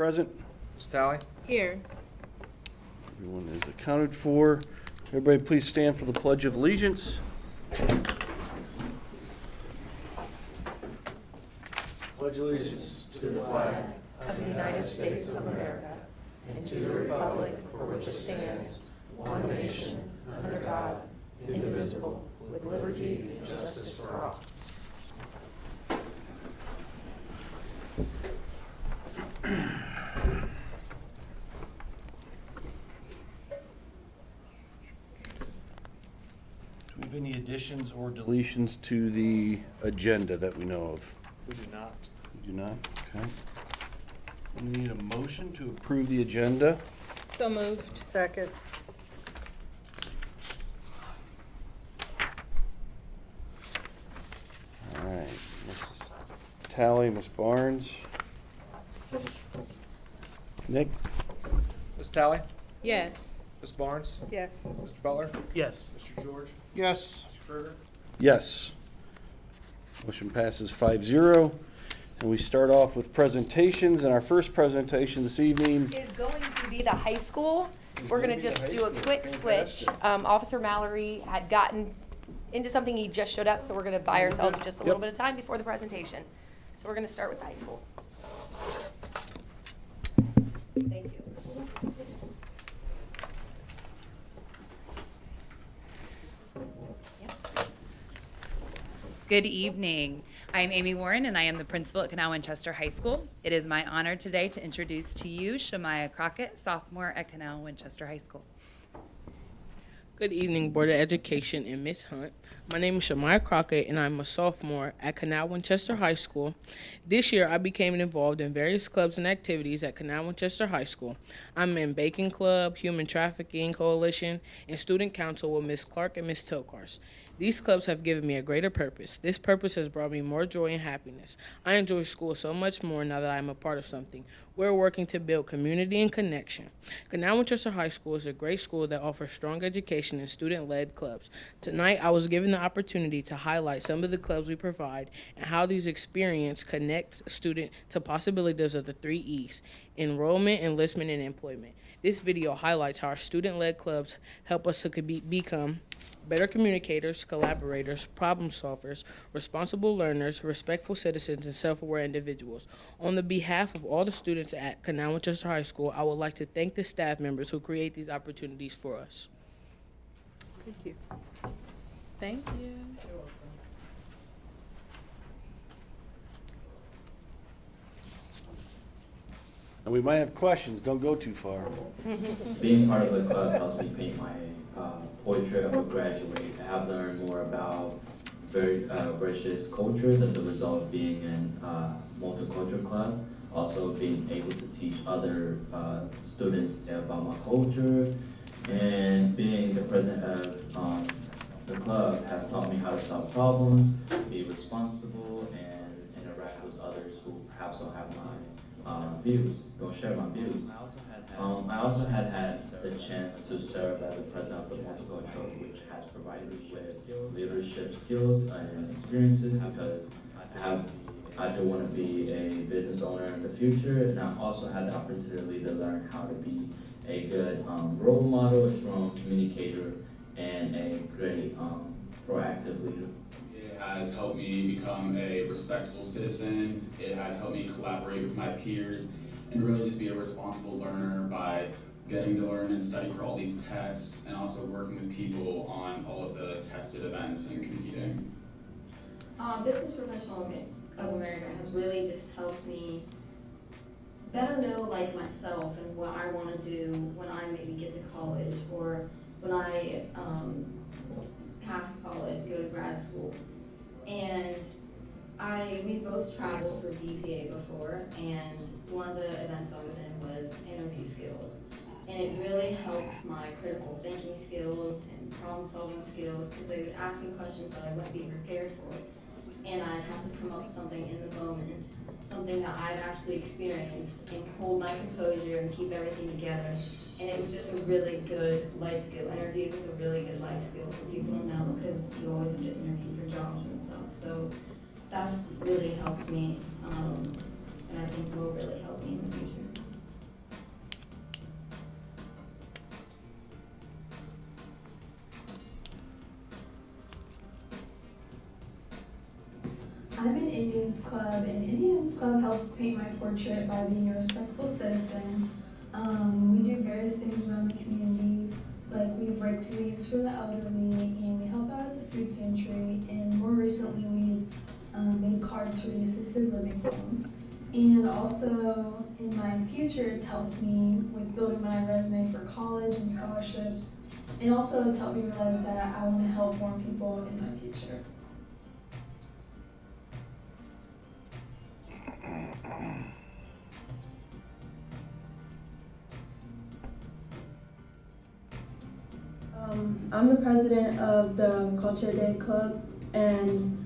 Present. Ms. Talley? Here. Everyone is accounted for. Everybody please stand for the Pledge of Allegiance. Pledge allegiance To the flag of the United States of America and to the republic for which it stands, one nation, under God, indivisible, with liberty and justice for all. Do we have any additions or deletions to the agenda that we know of? We do not. We do not? Okay. We need a motion to approve the agenda. So moved. Second. All right. Ms. Talley, Ms. Barnes. Nick? Ms. Talley? Yes. Ms. Barnes? Yes. Mr. Butler? Yes. Mr. George? Yes. Mr. Krueger? Yes. Motion passes 5-0. And we start off with presentations, and our first presentation this evening. Is going to be the high school. We're gonna just do a quick switch. Officer Mallory had gotten into something, he just showed up, so we're gonna buy ourselves just a little bit of time before the presentation. So we're gonna start with the high school. Thank you. Good evening. I'm Amy Warren, and I am the principal at Canal Winchester High School. It is my honor today to introduce to you Shemaya Crockett, sophomore at Canal Winchester High School. Good evening, Board of Education and Ms. Hunt. My name is Shemaya Crockett, and I'm a sophomore at Canal Winchester High School. This year, I became involved in various clubs and activities at Canal Winchester High School. I'm in Baking Club, Human Trafficking Coalition, and Student Council with Ms. Clark and Ms. Tokars. These clubs have given me a greater purpose. This purpose has brought me more joy and happiness. I enjoy school so much more now that I am a part of something. We're working to build community and connection. Canal Winchester High School is a great school that offers strong education and student-led clubs. Tonight, I was given the opportunity to highlight some of the clubs we provide and how these experiences connect student to possibilities of the 3 E's: enrollment, enlistment, and employment. This video highlights how our student-led clubs help us to become better communicators, collaborators, problem solvers, responsible learners, respectful citizens, and self-aware individuals. On the behalf of all the students at Canal Winchester High School, I would like to thank the staff members who create these opportunities for us. Thank you. Thank you. And we might have questions. Don't go too far. Being part of the club helps me paint my portrait of a graduate. I have learned more about very richest cultures as a result of being in a multicultural club. Also being able to teach other students about my culture, and being the president of the club has taught me how to solve problems, be responsible, and interact with others who perhaps don't have my views, don't share my views. I also had the chance to serve as the president of the multicultural, which has provided me with leadership skills and experiences, because I do want to be a business owner in the future, and I also had the opportunity to learn how to be a good role model, a strong communicator, and a great proactive leader. It has helped me become a respectful citizen. It has helped me collaborate with my peers and really just be a responsible learner by getting to learn and study for all these tests, and also working with people on all of the tested events and competing. Business Professional of America has really just helped me better know like myself and what I want to do when I maybe get to college, or when I pass college, go to grad school. And we both traveled for BPA before, and one of the events I was in was interview skills. And it really helped my critical thinking skills and problem solving skills, because they would ask me questions that I wouldn't be prepared for. And I'd have to come up with something in the moment, something that I've actually experienced, and hold my composure and keep everything together. And it was just a really good life skill. Interview is a really good life skill for people to know, because you always have to interview for jobs and stuff. So that's really helped me, and I think will really help me in the future. Indians Club, and Indians Club helps paint my portrait by being a respectful citizen. We do various things around the community, like we've raked leaves for the elderly, and we help out at the food pantry, and more recently we've made cards for the assisted living home. And also in my future, it's helped me with building my resume for college and scholarships, and also it's helped me realize that I want to help more people in my future. I'm the president of the Culture Day Club, and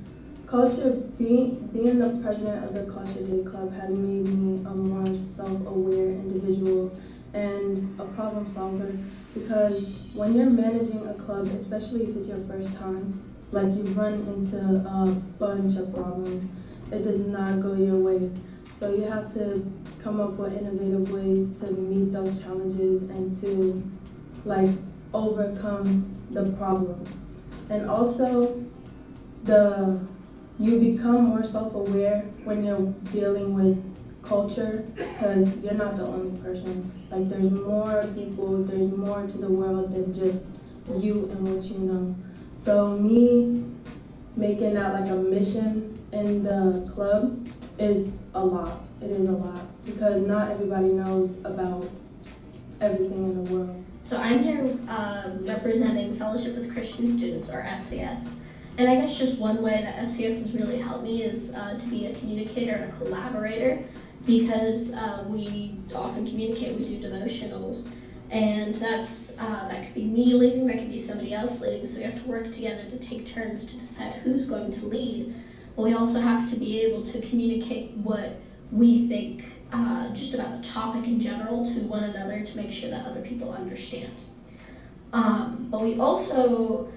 being the president of the Culture Day Club has made me a more self-aware individual and a problem solver, because when you're managing a club, especially if it's your first time, like you run into a bunch of problems. It does not go your way. So you have to come up with innovative ways to meet those challenges and to overcome the problem. And also you become more self-aware when you're dealing with culture, because you're not the only person. Like, there's more people, there's more to the world than just you and what you know. So me making that like a mission in the club is a lot. It is a lot, because not everybody knows about everything in the world. So I'm here representing Fellowship with Christian Students, or FCS. And I guess just one way that FCS has really helped me is to be a communicator and a collaborator, because we often communicate, we do devotionals, and that could be me leading, that could be somebody else leading, so we have to work together to take turns to decide who's going to lead. But we also have to be able to communicate what we think just about the topic in general to one another to make sure that other people understand. But we also,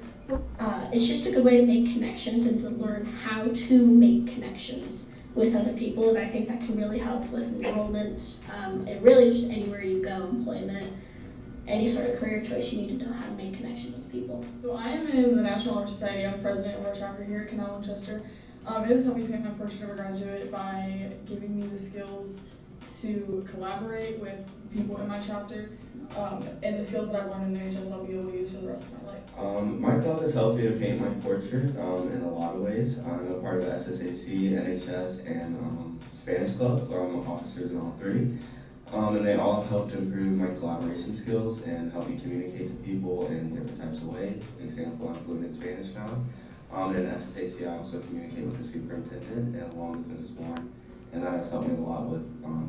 it's just a good way to make connections and to learn how to make connections with other people, and I think that can really help with enrollment, and really just anywhere you go, employment, any sort of career choice, you need to know how to make connections with people. So I am in the National Honor Society. I'm president of our chapter here at Canal, Winchester. It has helped me paint my portrait of a graduate by giving me the skills to collaborate with people in my chapter, and the skills that I've learned in NHS I'll be able to use for the rest of my life. My club has helped me to paint my portrait in a lot of ways. I'm a part of the SSAC, NHS, and Spanish club, where I'm officers in all three. And they all have helped improve my collaboration skills and help me communicate to people in different types of ways. For example, I'm fluent in Spanish now. In SSAC, I also communicate with the superintendent and along with Mrs. Warren, and that has helped me a lot with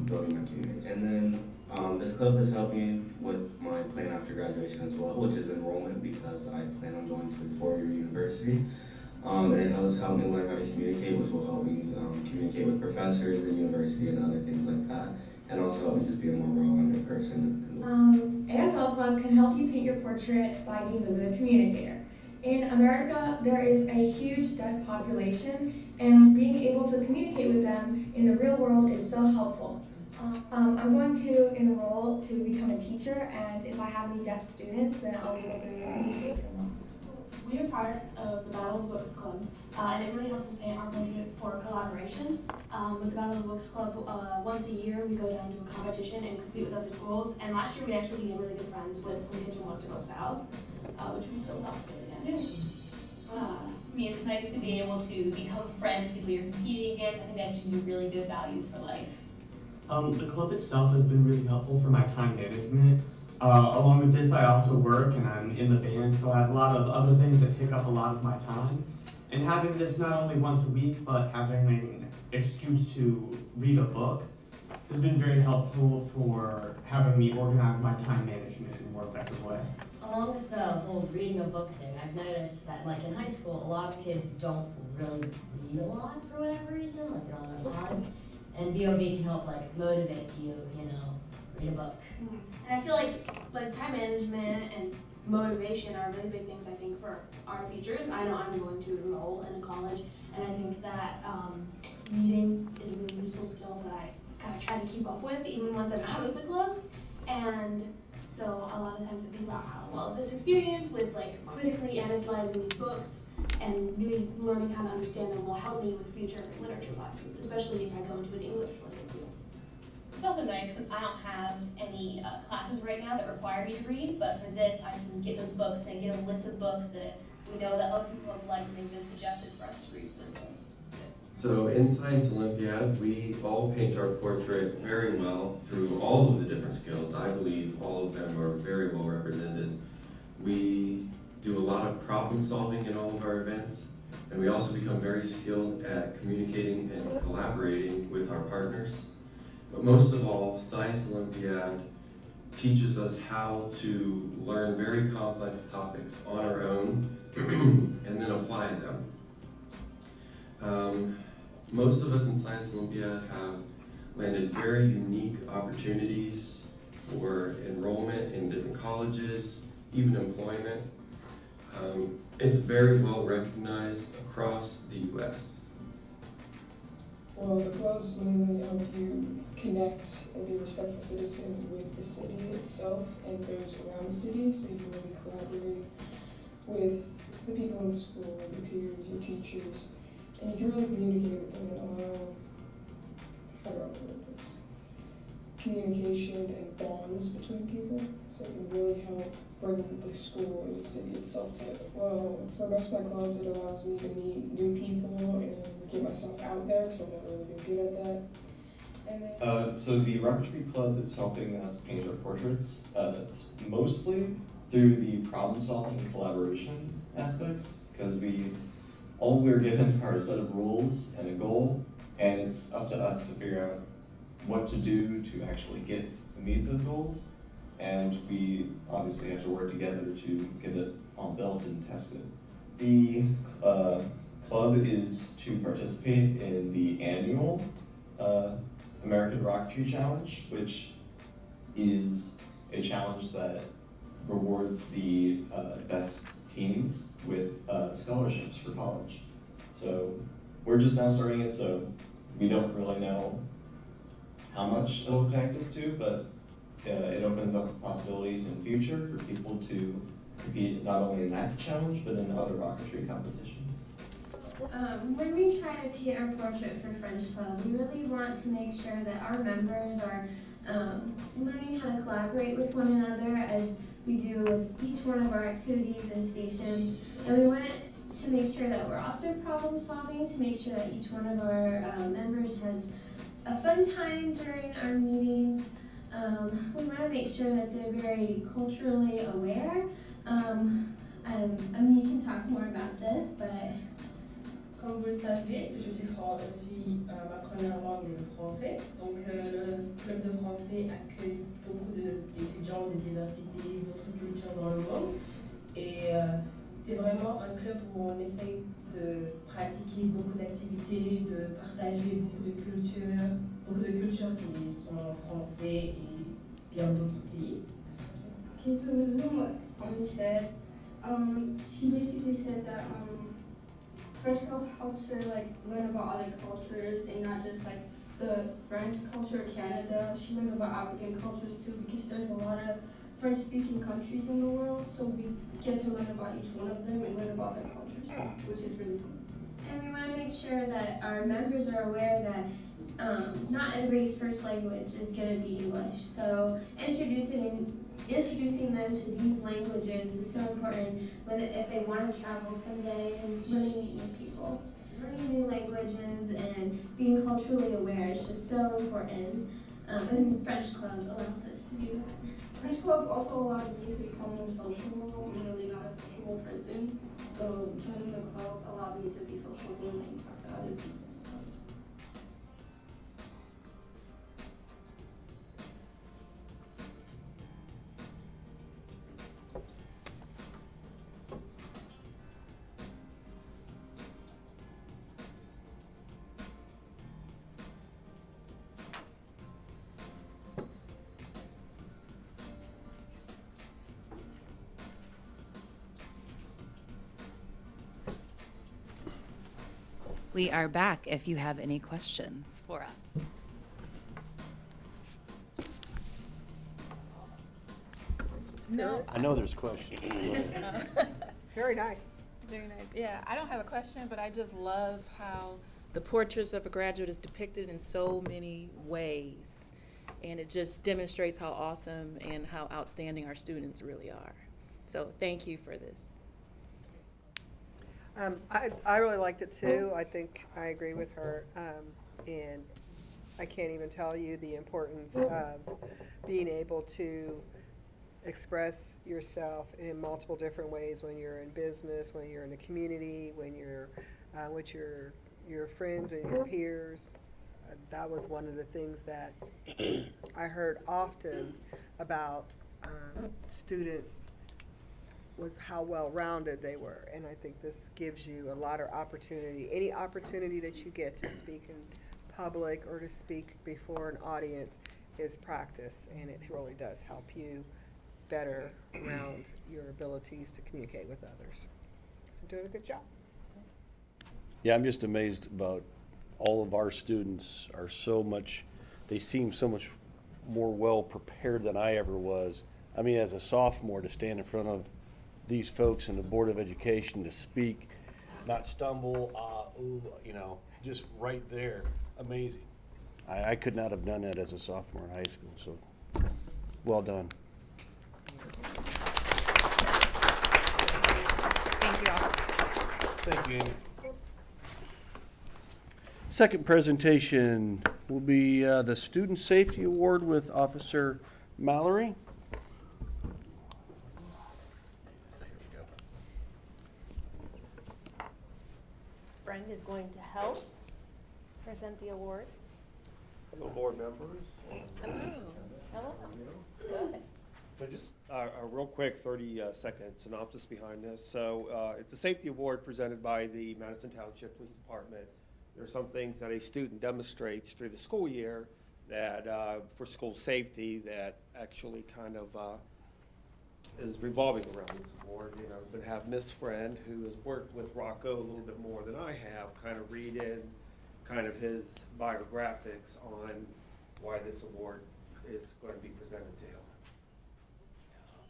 building my community. And then this club has helped me with my plan after graduation as well, which is enrollment, because I plan on going to a four-year university. And it has helped me learn how to communicate, which will help me communicate with professors at university and other things like that, and also help me just be a more well-rounded person. ASL Club can help you paint your portrait by being a good communicator. In America, there is a huge deaf population, and being able to communicate with them in the real world is so helpful. I'm going to enroll to become a teacher, and if I have any deaf students, then I'll be able to communicate with them. We are part of the Battle of the Books Club, and it really helps us paint our portrait for collaboration. With the Battle of the Books Club, once a year we go down to a competition and compete with other schools, and last year we actually became really good friends with some kids from Western South, which we still love to do again. For me, it's nice to be able to become friends with people you're competing against. I think that teaches you really good values for life. The club itself has been really helpful for my time management. Along with this, I also work and I'm in the band, so I have a lot of other things that take up a lot of my time. And having this not only once a week, but having an excuse to read a book has been very helpful for having me organize my time management in a more effective way. Along with the whole reading a book thing, I've noticed that, like, in high school, a lot of kids don't really read a lot for whatever reason, like they don't have time. And VOV can help, like, motivate you, read a book. And I feel like time management and motivation are really big things, I think, for our futures. I know I'm going to enroll in a college, and I think that reading is a really useful skill that I kind of try to keep up with, even once I'm out of the club. And so a lot of times I think about how, well, this experience with, like, critically analyzing these books and really learning how to understand them will help me with future literature classes, especially if I go into an English one. It's also nice because I don't have any classes right now that require me to read, but for this I can get those books and get a list of books that we know that other people have liked and they've been suggested for us to read for this list. So in Science Olympiad, we all paint our portrait very well through all of the different skills. I believe all of them are very well represented. We do a lot of problem solving in all of our events, and we also become very skilled at communicating and collaborating with our partners. But most of all, Science Olympiad teaches us how to learn very complex topics on our own and then apply them. Most of us in Science Olympiad have landed very unique opportunities for enrollment in different colleges, even employment. It's very well recognized across the U.S. Well, the clubs mainly help you connect and be a respectful citizen with the city itself and those around the city, so you can really collaborate with the people in the school, your peers, your teachers, and you can really communicate with them and allow, how do I put this, communication and bonds between people, so it can really help bring the school and the city itself together. Well, for most of my clubs, it allows me to meet new people and get myself out there, because I've never really been good at that. And then, so the Rocketry Club is helping us paint our portraits, mostly through the problem-solving and collaboration aspects, because all we're given are a set of rules and a goal, and it's up to us to figure out what to do to actually meet those goals. And we obviously have to work together to get it on built and tested. The club is to participate in the annual American Rocketry Challenge, which is a challenge that rewards the best teams with scholarships for college. So we're just now starting it, so we don't really know how much it'll connect us to, but it opens up possibilities in the future for people to compete not only in that challenge, but in other rocketry competitions. When we try to paint our portrait for French Club, we really want to make sure that our members are learning how to collaborate with one another as we do with each one of our activities and stations. And we want to make sure that we're also problem solving, to make sure that each one of our members has a fun time during our meetings. We want to make sure that they're very culturally aware. I mean, you can talk more about this, but... Comme vous le savez, je suis ma première langue est le français. Donc le club de français accueille beaucoup d'étudiants de diversité, d'autres cultures dans le monde. Et c'est vraiment un club où on essaye de pratiquer beaucoup d'activités, de partager beaucoup de cultures qui sont en français et bien d'autres pays. Okay, to resume what Ami said, she basically said that French Club helps her learn about other cultures and not just the French culture of Canada. She learns about African cultures too, because there's a lot of French-speaking countries in the world, so we get to learn about each one of them and learn about their cultures, which is really fun. And we want to make sure that our members are aware that not everybody's first language is going to be English. So introducing them to these languages is so important if they want to travel someday and really meet new people. Learning new languages and being culturally aware is just so important. And French Club allows us to do that. French Club also allowed me to become more sociable. I'm really not a sociable person, so joining the club allowed me to be sociable and talk to other people. We are back if you have any questions for us. No. I know there's questions. Very nice. Very nice. Yeah, I don't have a question, but I just love how the portraits of a graduate is depicted in so many ways. And it just demonstrates how awesome and how outstanding our students really are. So thank you for this. I really liked it too. I think I agree with her. And I can't even tell you the importance of being able to express yourself in multiple different ways when you're in business, when you're in the community, when you're with your friends and your peers. That was one of the things that I heard often about students, was how well-rounded they were. And I think this gives you a lot of opportunity. Any opportunity that you get to speak in public or to speak before an audience is practice, and it really does help you better round your abilities to communicate with others. So doing a good job. Yeah, I'm just amazed about all of our students are so much, they seem so much more well prepared than I ever was. I mean, as a sophomore, to stand in front of these folks in the Board of Education to speak, not stumble, just right there, amazing. I could not have done that as a sophomore in high school, so well done. Thank you all. Thank you, Amy. Second presentation will be the Student Safety Award with Officer Mallory. His friend is going to help present the award. Hello, board members. Hello. Good. So just a real quick 30-second synopsis behind this. So it's a safety award presented by the Madison Township Police Department. There are some things that a student demonstrates through the school year that for school safety that actually kind of is revolving around this award. You know, I'm going to have Miss Friend, who has worked with Rocco a little bit more than I have, kind of read in kind of his biographics on why this award is going to be presented to him.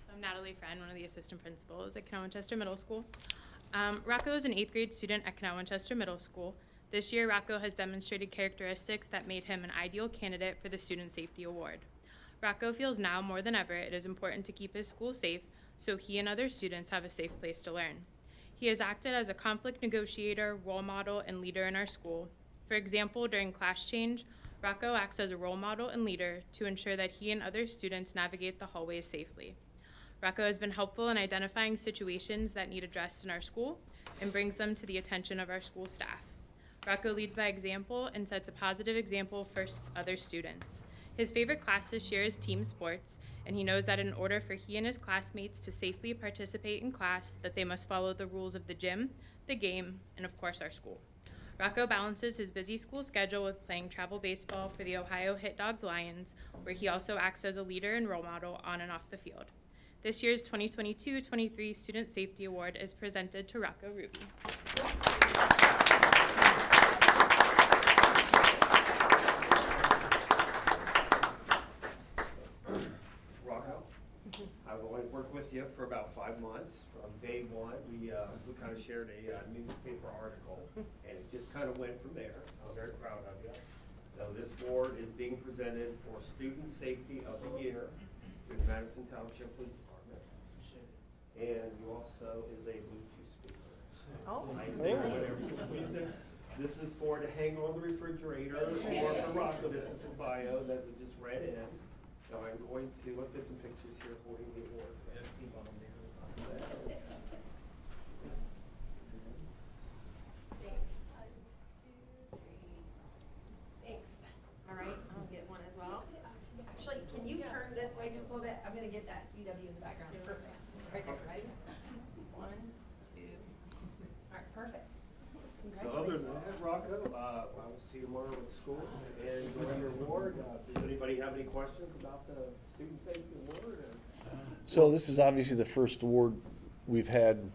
So I'm Natalie Friend, one of the assistant principals at Canal Winchester Middle School. Rocco is an 8th grade student at Canal Winchester Middle School. This year, Rocco has demonstrated characteristics that made him an ideal candidate for the Student Safety Award. Rocco feels now more than ever it is important to keep his school safe so he and other students have a safe place to learn. He has acted as a conflict negotiator, role model, and leader in our school. For example, during class change, Rocco acts as a role model and leader to ensure that he and other students navigate the hallways safely. Rocco has been helpful in identifying situations that need addressed in our school and brings them to the attention of our school staff. Rocco leads by example and sets a positive example for other students. His favorite class this year is team sports, and he knows that in order for he and his classmates to safely participate in class, that they must follow the rules of the gym, the game, and of course our school. Rocco balances his busy school schedule with playing travel baseball for the Ohio Hit Dogs Lions, where he also acts as a leader and role model on and off the field. This year's 2022-23 Student Safety Award is presented to Rocco Ruby. Rocco, I've only worked with you for about 5 months. From day one, we kind of shared a newspaper article, and it just kind of went from there. I'm very proud of you. So this award is being presented for Student Safety of the Year through the Madison Township Police Department. And you also is a Bluetooth speaker. Oh. I think whatever you please do. This is for to hang on the refrigerator, or for Rocco, this is his bio that we just read in. So I'm going to, let's get some pictures here holding the award. MC Bomb there is on set. Thanks. All right, I'll get one as well. Actually, can you turn this way just a little bit? I'm gonna get that CW in the background. Perfect. Right there, right? 1, 2. All right, perfect. So other than that, Rocco, I will see you tomorrow at school and with your award. Does anybody have any questions about the Student Safety Award? So this is obviously the first award we've had,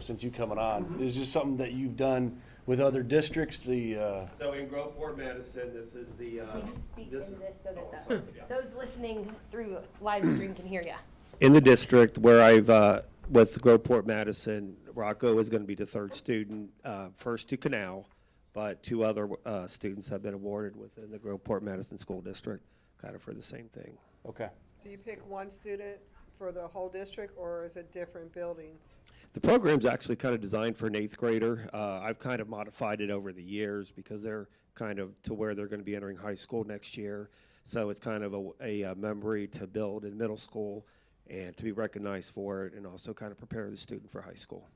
since you coming on. Is this something that you've done with other districts? So in Grove Fort Madison, this is the. Can you speak into this so that those listening through live stream can hear you? In the district where I've with Groveport Madison, Rocco is going to be the third student, first to Canal, but two other students have been awarded within the Groveport Madison School District, kind of for the same thing. Okay. Do you pick one student for the whole district, or is it different buildings? The program's actually kind of designed for an 8th grader. I've kind of modified it over the years because they're kind of to where they're going to be entering high school next year. So it's kind of a memory to build in middle school and to be recognized for it, and also kind of prepare the student for high school.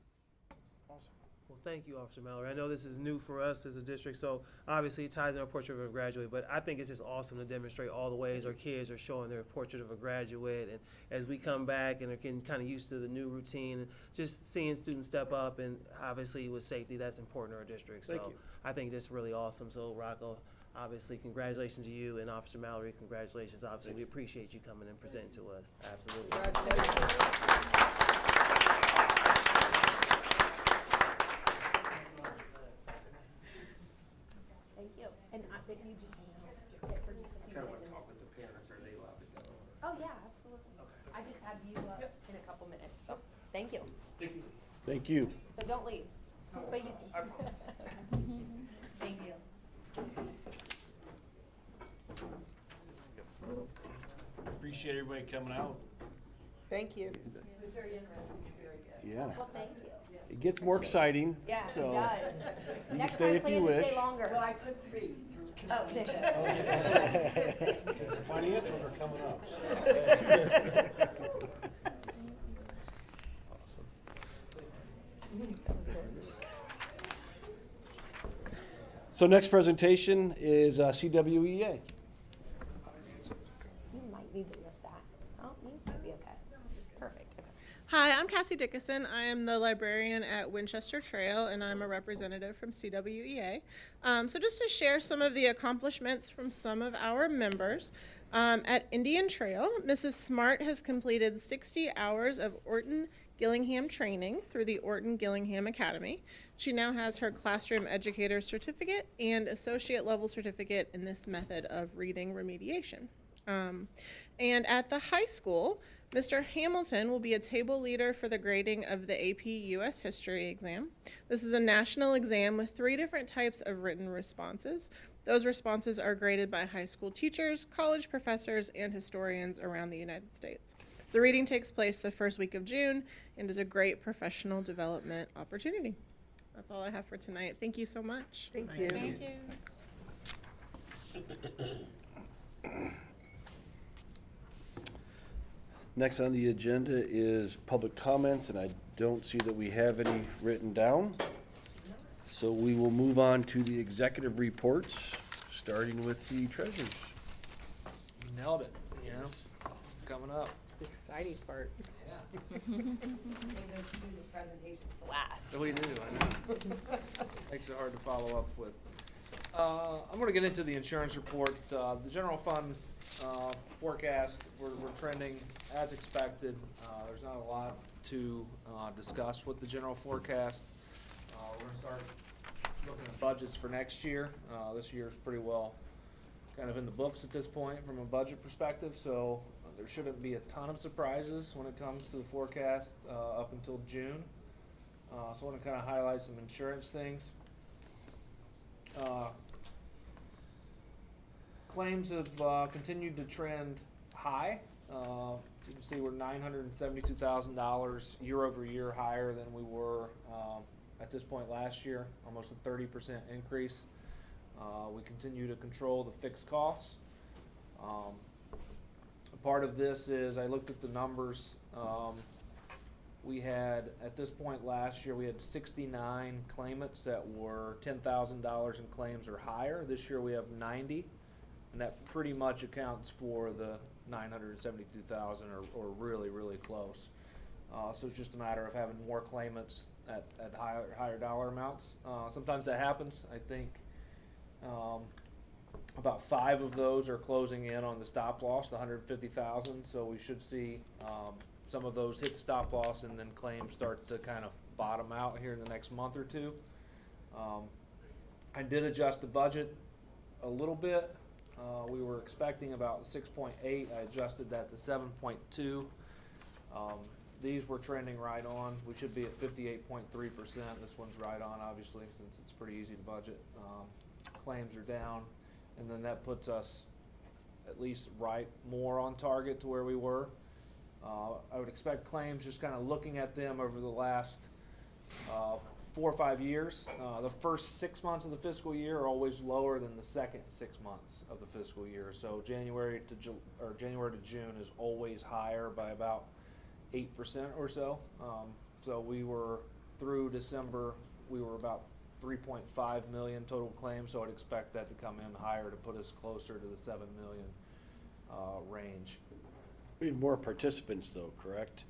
Well, thank you, Officer Mallory. I know this is new for us as a district, so obviously it ties in our portrait of a graduate, but I think it's just awesome to demonstrate all the ways our kids are showing their portrait of a graduate. And as we come back and are getting kind of used to the new routine, just seeing students step up, and obviously with safety, that's important to our district. Thank So you. I think that's really awesome. So Rocco, obviously congratulations to you, and Officer Mallory, congratulations. Obviously, we appreciate you coming and presenting to us. Absolutely. Thank you. And if you just hang out for just a few minutes. Talk with the parents, are they allowed to go? Oh, yeah, absolutely. I just have you up in a couple minutes, so, thank you. Thank you. Thank you. So don't leave. But you. Thank you. Appreciate everybody coming out. Thank you. It was very interesting and very good. Yeah. Well, thank you. It gets more exciting. Yeah, it so does. You can Next stay time, if you plan to wish. stay longer. Well, I put 3 through Oh, Canal. Because the financials are coming up. So. Awesome. So next presentation is CWEA. You might need to lift that. Oh, you might be okay. Perfect, okay. Hi, I'm Cassie Dickinson. I am the librarian at Winchester Trail, and I'm a representative from CWEA. So just to share some of the accomplishments from some of our members. At Indian Trail, Mrs. Smart has completed 60 hours of Orton Gillingham training through the Orton Gillingham Academy. She now has her classroom educator certificate and associate level certificate in this method of reading remediation. And at the high school, Mr. Hamilton will be a table leader for the grading of the AP US History exam. This is a national exam with 3 different types of written responses. Those responses are graded by high school teachers, college professors, and historians around the United States. The reading takes place the first week of June and is a great professional development opportunity. That's all I have for tonight. Thank you so much. Thank you. Thank you. Next on the agenda is public comments, and I don't see that we have any written down. So we will move on to the executive reports, starting with the treasurers. Nailed it, you know, coming up. The exciting part. Save those student presentations to last. We do, I know. Makes it hard to follow up with. I'm gonna get into the insurance report. The general fund forecast, we're trending as expected. There's not a lot to discuss with the general forecast. We're gonna start looking at budgets for next year. This year's pretty well kind of in the books at this point from a budget perspective, so there shouldn't be a ton of surprises when it comes to the forecast up until June. So I want to kind of highlight some insurance things. Claims have continued to trend high. You can see we're $972,000 year over year higher than we were at this point last year, almost a 30% increase. We continue to control the fixed costs. A part of this is I looked at the numbers. We had, at this point last year, we had 69 claimants that were $10,000 in claims or higher. This year we have 90, and that pretty much accounts for the 972,000 or really, really close. So it's just a matter of having more claimants at higher dollar amounts. Sometimes that happens. I think about 5 of those are closing in on the stop loss, the 150,000. So we should see some of those hit stop loss, and then claims start to kind of bottom out here in the next month or two. I did adjust the budget a little bit. We were expecting about 6.8. I adjusted that to 7.2. these we're trending right on. We should be at 58.3%. This one's right on, obviously, since it's pretty easy to budget. Claims are down, and then that puts us at least right more on target to where we were. I would expect claims, just kind of looking at them over the last 4 or 5 years. The first 6 months of the fiscal year are always lower than the second 6 months of the fiscal year. So January to June is always higher by about 8% or so. So we were through December, we were about 3.5 million total claims. So I'd expect that to come in higher to put us closer to the 7 million range. We have more participants though, correct?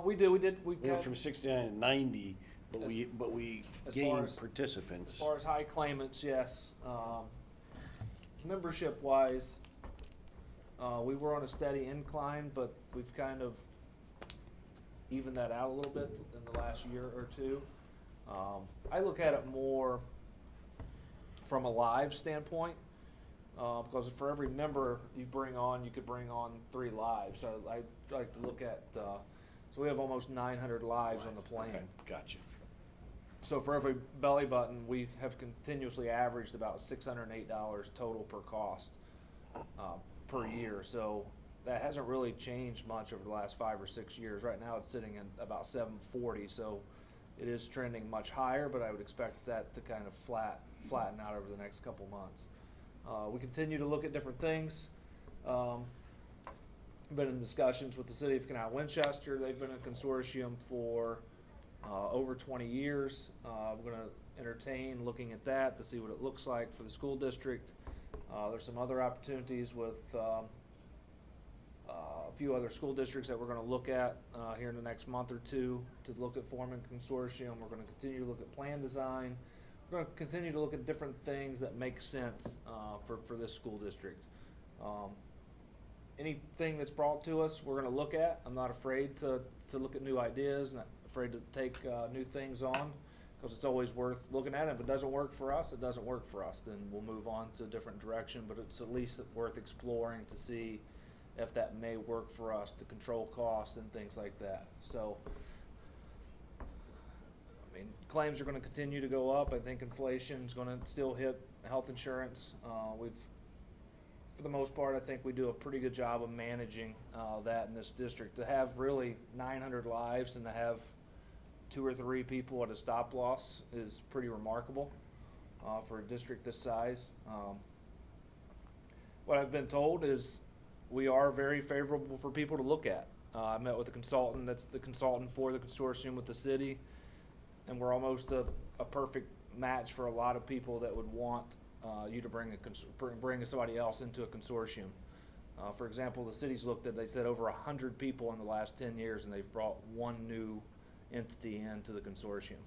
We do. We We went from 69 to 90, but we as far gained as- participants. As far as high claimants, yes. Membership wise, we were on a steady incline, but we've kind of evened that out a little bit in the last year or two. I look at it more from a live standpoint, because for every member you bring on, you could bring on 3 lives. So I like to look at, so we have almost 900 lives on the plan. Okay, gotcha. So for every belly button, we have continuously averaged about $608 total per cost per year. So that hasn't really changed much over the last 5 or 6 years. Right now it's sitting at about 740, so it is trending much higher, but I would expect that to kind of flatten out over the next couple months. We continue to look at different things. Been in discussions with the city of Canal, Winchester. They've been a consortium for over 20 years. We're going to entertain looking at that to see what it looks like for the school district. There's some other opportunities with a few other school districts that we're going to look at here in the next month or two to look at forming consortium. We're going to continue to look at plan design. We're going to continue to look at different things that make sense for this school district. Anything that's brought to us, we're going to look at. I'm not afraid to look at new ideas, not afraid to take new things on, because it's always worth looking at it. If it doesn't work for us, it doesn't work for us. Then we'll move on to a different direction, but it's at least worth exploring to see if that may work for us to control costs and things like that. So, I mean, claims are going to continue to go up. I think inflation is going to still hit health insurance. For the most part, I think we do a pretty good job of managing that in this district. To have really 900 lives and to have 2 or 3 people at a stop loss is pretty remarkable for a district this size. What I've been told is we are very favorable for people to look at. I met with a consultant that's the consultant for the consortium with the city, and we're almost a perfect match for a lot of people that would want you to bring somebody else into a consortium. For example, the city's looked at, they said over 100 people in the last 10 years, and they've brought one new entity into the consortium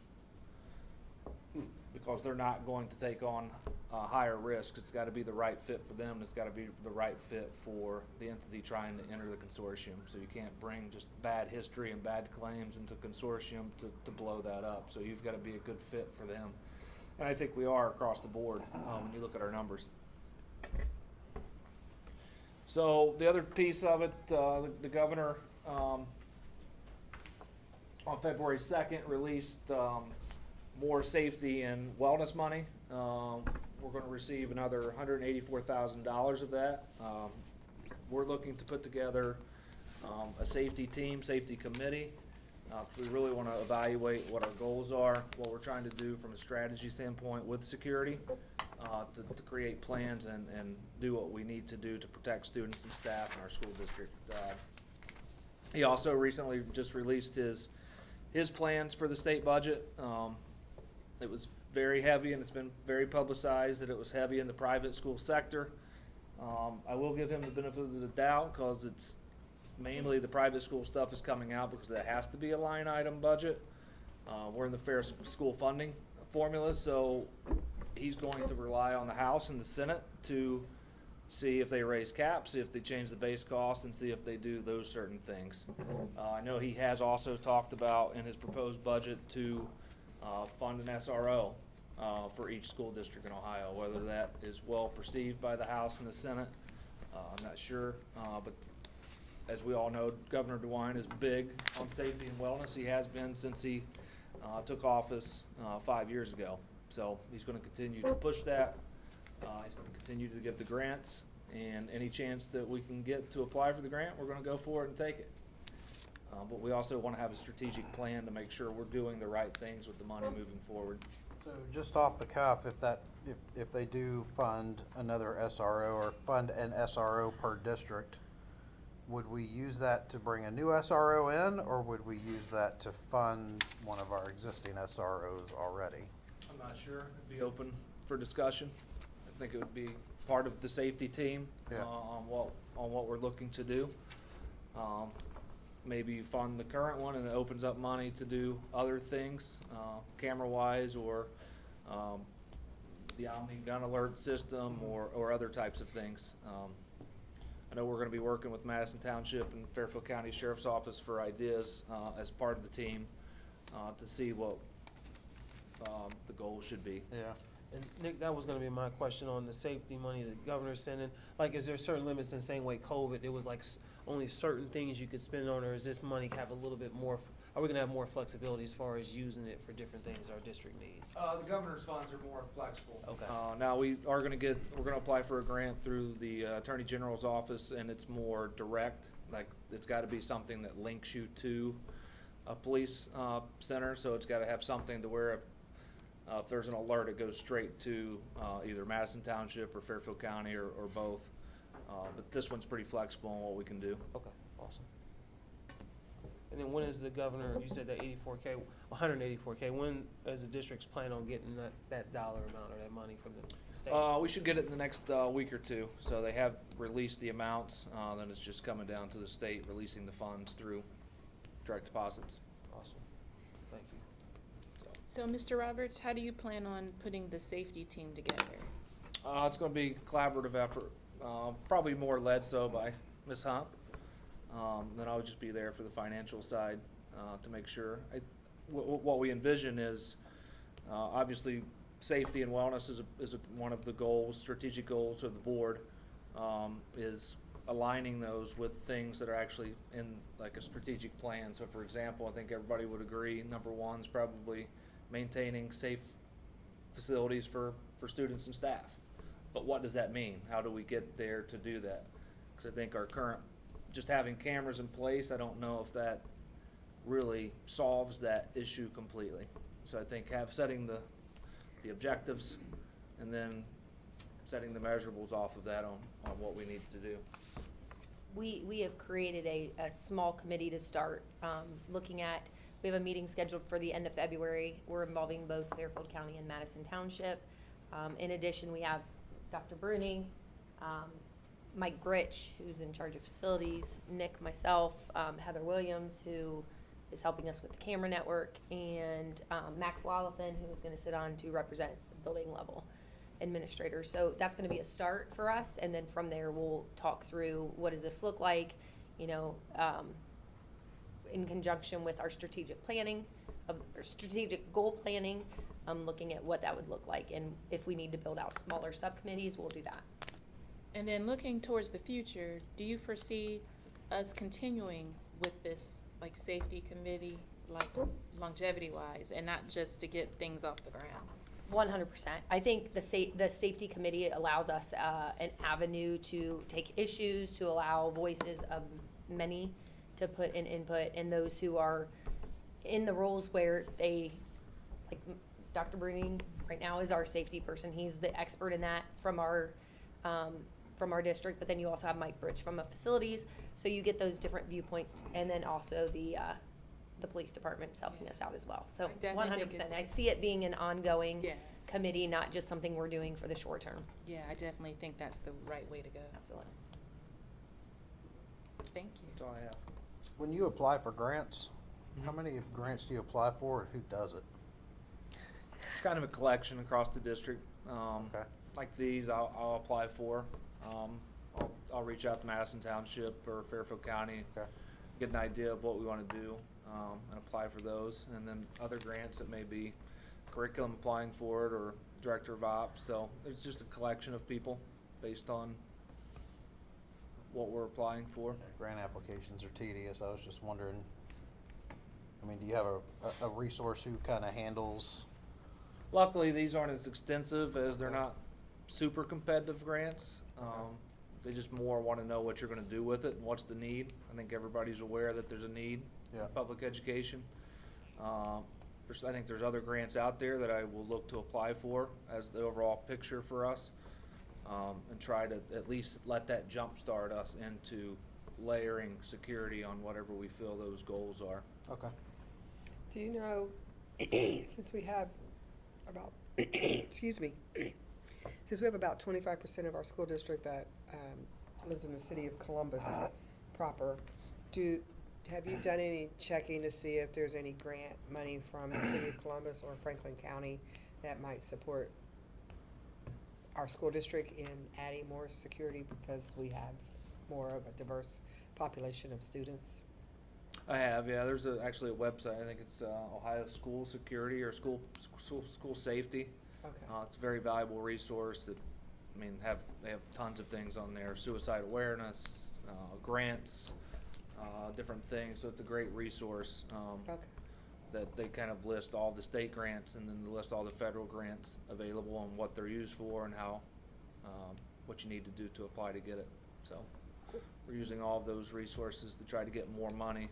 because they're not going to take on higher risk. It's got to be the right fit for them. It's got to be the right fit for the entity trying to enter the consortium. So you can't bring just bad history and bad claims into consortium to blow that up. So you've got to be a good fit for them. And I think we are across the board when you look at our numbers. So the other piece of it, the governor on February 2nd released more safety and wellness money. We're going to receive another $184,000 of that. We're looking to put together a safety team, safety committee. We really want to evaluate what our goals are, what we're trying to do from a strategy standpoint with security, to create plans and do what we need to do to protect students and staff in our school district. He also recently just released his plans for the state budget. It was very heavy, and it's been very publicized that it was heavy in the private school sector. I will give him the benefit of the doubt because it's mainly the private school stuff is coming out because it has to be a line item budget. We're in the fair school funding formula, so he's going to rely on the House and the Senate to see if they raise caps, see if they change the base cost, and see if they do those certain things. I know he has also talked about in his proposed budget to fund an SRO for each school district in Ohio. Whether that is well perceived by the House and the Senate, I'm not sure, but as we all know, Governor DeWine is big on safety and wellness. He has been since he took office 5 years ago. So he's going to continue to push that. He's going to continue to give the grants, and any chance that we can get to apply for the grant, we're going to go for it and take it. But we also want to have a strategic plan to make sure we're doing the right things with the money moving forward. So just off the cuff, if they do fund another SRO or fund an SRO per district, would we use that to bring a new SRO in, or would we use that to fund one of our existing SROs already? I'm not sure. It'd be open for discussion. I think it would be part of the safety team on what we're looking to do. Maybe you fund the current one and it opens up money to do other things, camera-wise, or the Omni gun alert system, or other types of things. I know we're going to be working with Madison Township and Fairfield County Sheriff's Office for ideas as part of the team to see what the goal should be. Yeah. And Nick, that was gonna be my question on the safety money the governor's sending. Like, is there certain limits in the same way COVID, there was like only certain things you could spend on, or is this money have a little bit more, are we gonna have more flexibility as far as using it for different things our district needs? The governor's funds are more flexible. Okay. Now we're gonna apply for a grant through the Attorney General's office, and it's more direct. Like, it's gotta be something that links you to a police center, so it's gotta have something to where if there's an alert, it goes straight to either Madison Township or Fairfield County, or both. But this one's pretty flexible on what we can do. Okay, awesome. And then when is the governor, you said that 84K, 184K, when is the district's plan on getting that dollar amount or that money from the state? We should get it in the next week or two. So they have released the amounts, then it's just coming down to the state releasing the funds through direct deposits. Awesome, thank you. So, Mr. Roberts, how do you plan on putting the safety team together? It's going to be a collaborative effort, probably more led so by Ms. Hunt. Then I would just be there for the financial side to make sure. What we envision is obviously safety and wellness is one of the goals, strategic goals of the board, is aligning those with things that are actually in like a strategic plan. So for example, I think everybody would agree, number one is probably maintaining safe facilities for students and staff. But what does that mean? How do we get there to do that? Because I think our current, just having cameras in place, I don't know if that really solves that issue completely. So I think setting the objectives and then setting the measurables off of that on what we need to do. We have created a small committee to start looking at. We have a meeting scheduled for the end of February. We're involving both Fairfield County and Madison Township. In addition, we have Dr. Bruni, Mike Gritch, who's in charge of facilities, Nick, myself, Heather Williams, who is helping us with the camera network, and Max Lolifin, who is going to sit on to represent the building level administrators. So that's going to be a start for us, and then from there we'll talk through what does this look like, you know, in conjunction with our strategic planning, or strategic goal planning, looking at what that would look like, and if we need to build out smaller subcommittees, we'll do that. And then looking towards the future, do you foresee us continuing with this like safety committee, like longevity-wise, and not just to get things off the ground? 100%. I think the safety committee allows us an avenue to take issues, to allow voices of many to put in input, and those who are in the roles where they, like Dr. Bruni right now is our safety person. He's the expert in that from our district, but then you also have Mike Bridge from facilities, so you get those different viewpoints, and then also the police department's helping us out as well. So 100%. I see it being an ongoing committee, not just something we're doing for the short term. Yeah, I definitely think that's the right way to go. Absolutely. Thank you. That's all I have. When you apply for grants, how many grants do you apply for, and who does it? It's kind of a collection across the district. Okay. Like these, I'll apply for. I'll reach out to Madison Township or Fairfield County, get an idea of what we want to do, and apply for those. And then other grants that may be curriculum applying for it, or director of ops. So it's just a collection of people based on what we're applying for. Grant applications are tedious. I was just wondering, I mean, do you have a resource who kind of handles? Luckily, these aren't as extensive as they're not super competitive grants. They just more want to know what you're going to do with it and what's the need. I think everybody's aware that there's a need in public education. I think there's other grants out there that I will look to apply for as the overall picture for us, and try to at least let that jumpstart us into layering security on whatever we feel those goals are. Okay. Do you know, since we have about, excuse me, since we have about 25% of our school district that lives in the city of Columbus proper, have you done any checking to see if there's any grant money from the city of Columbus or Franklin County that might support our school district in adding more security because we have more of a diverse population of students? I have, yeah. There's actually a website. I think it's Ohio School Security or School Safety. Okay. It's a very valuable resource that, I mean, they have tons of things on there: suicide awareness, grants, different things. So it's a great resource. That they kind of list all the state grants and then they list all the federal grants available and what they're used for and how, what you need to do to apply to get it. So we're using all of those resources to try to get more money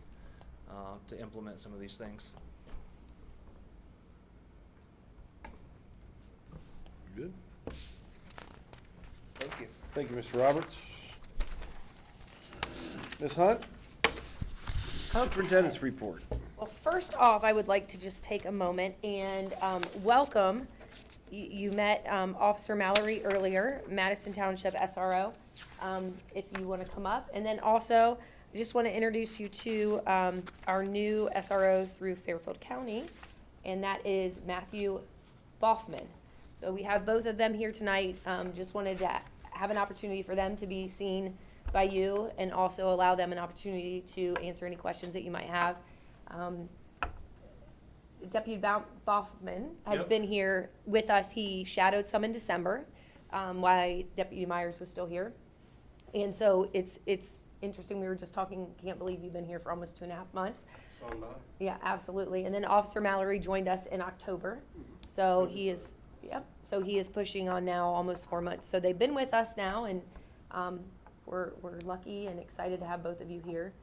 to implement some of these things. Good. Thank you. Thank you, Mr. Roberts. Ms. Hunt? Superintendent's report. Well, first off, I would like to just take a moment and welcome. You met Officer Mallory earlier, Madison Township SRO, if you want to come up. And then also, I just want to introduce you to our new SRO through Fairfield County, and that is Matthew Boffman. So we have both of them here tonight. Just wanted to have an opportunity for them to be seen by you and also allow them an opportunity to answer any questions that you might have. Deputy Boffman has been here with us. He shadowed some in December while Deputy Myers was still here. And so it's interesting. We were just talking, can't believe you've been here for almost 2.5 months. It's fun, Bob. Yeah, absolutely. And then Officer Mallory joined us in October. So he is, so he is pushing on now almost 4 months. So they've been with us now, and we're lucky and excited to have both of you here.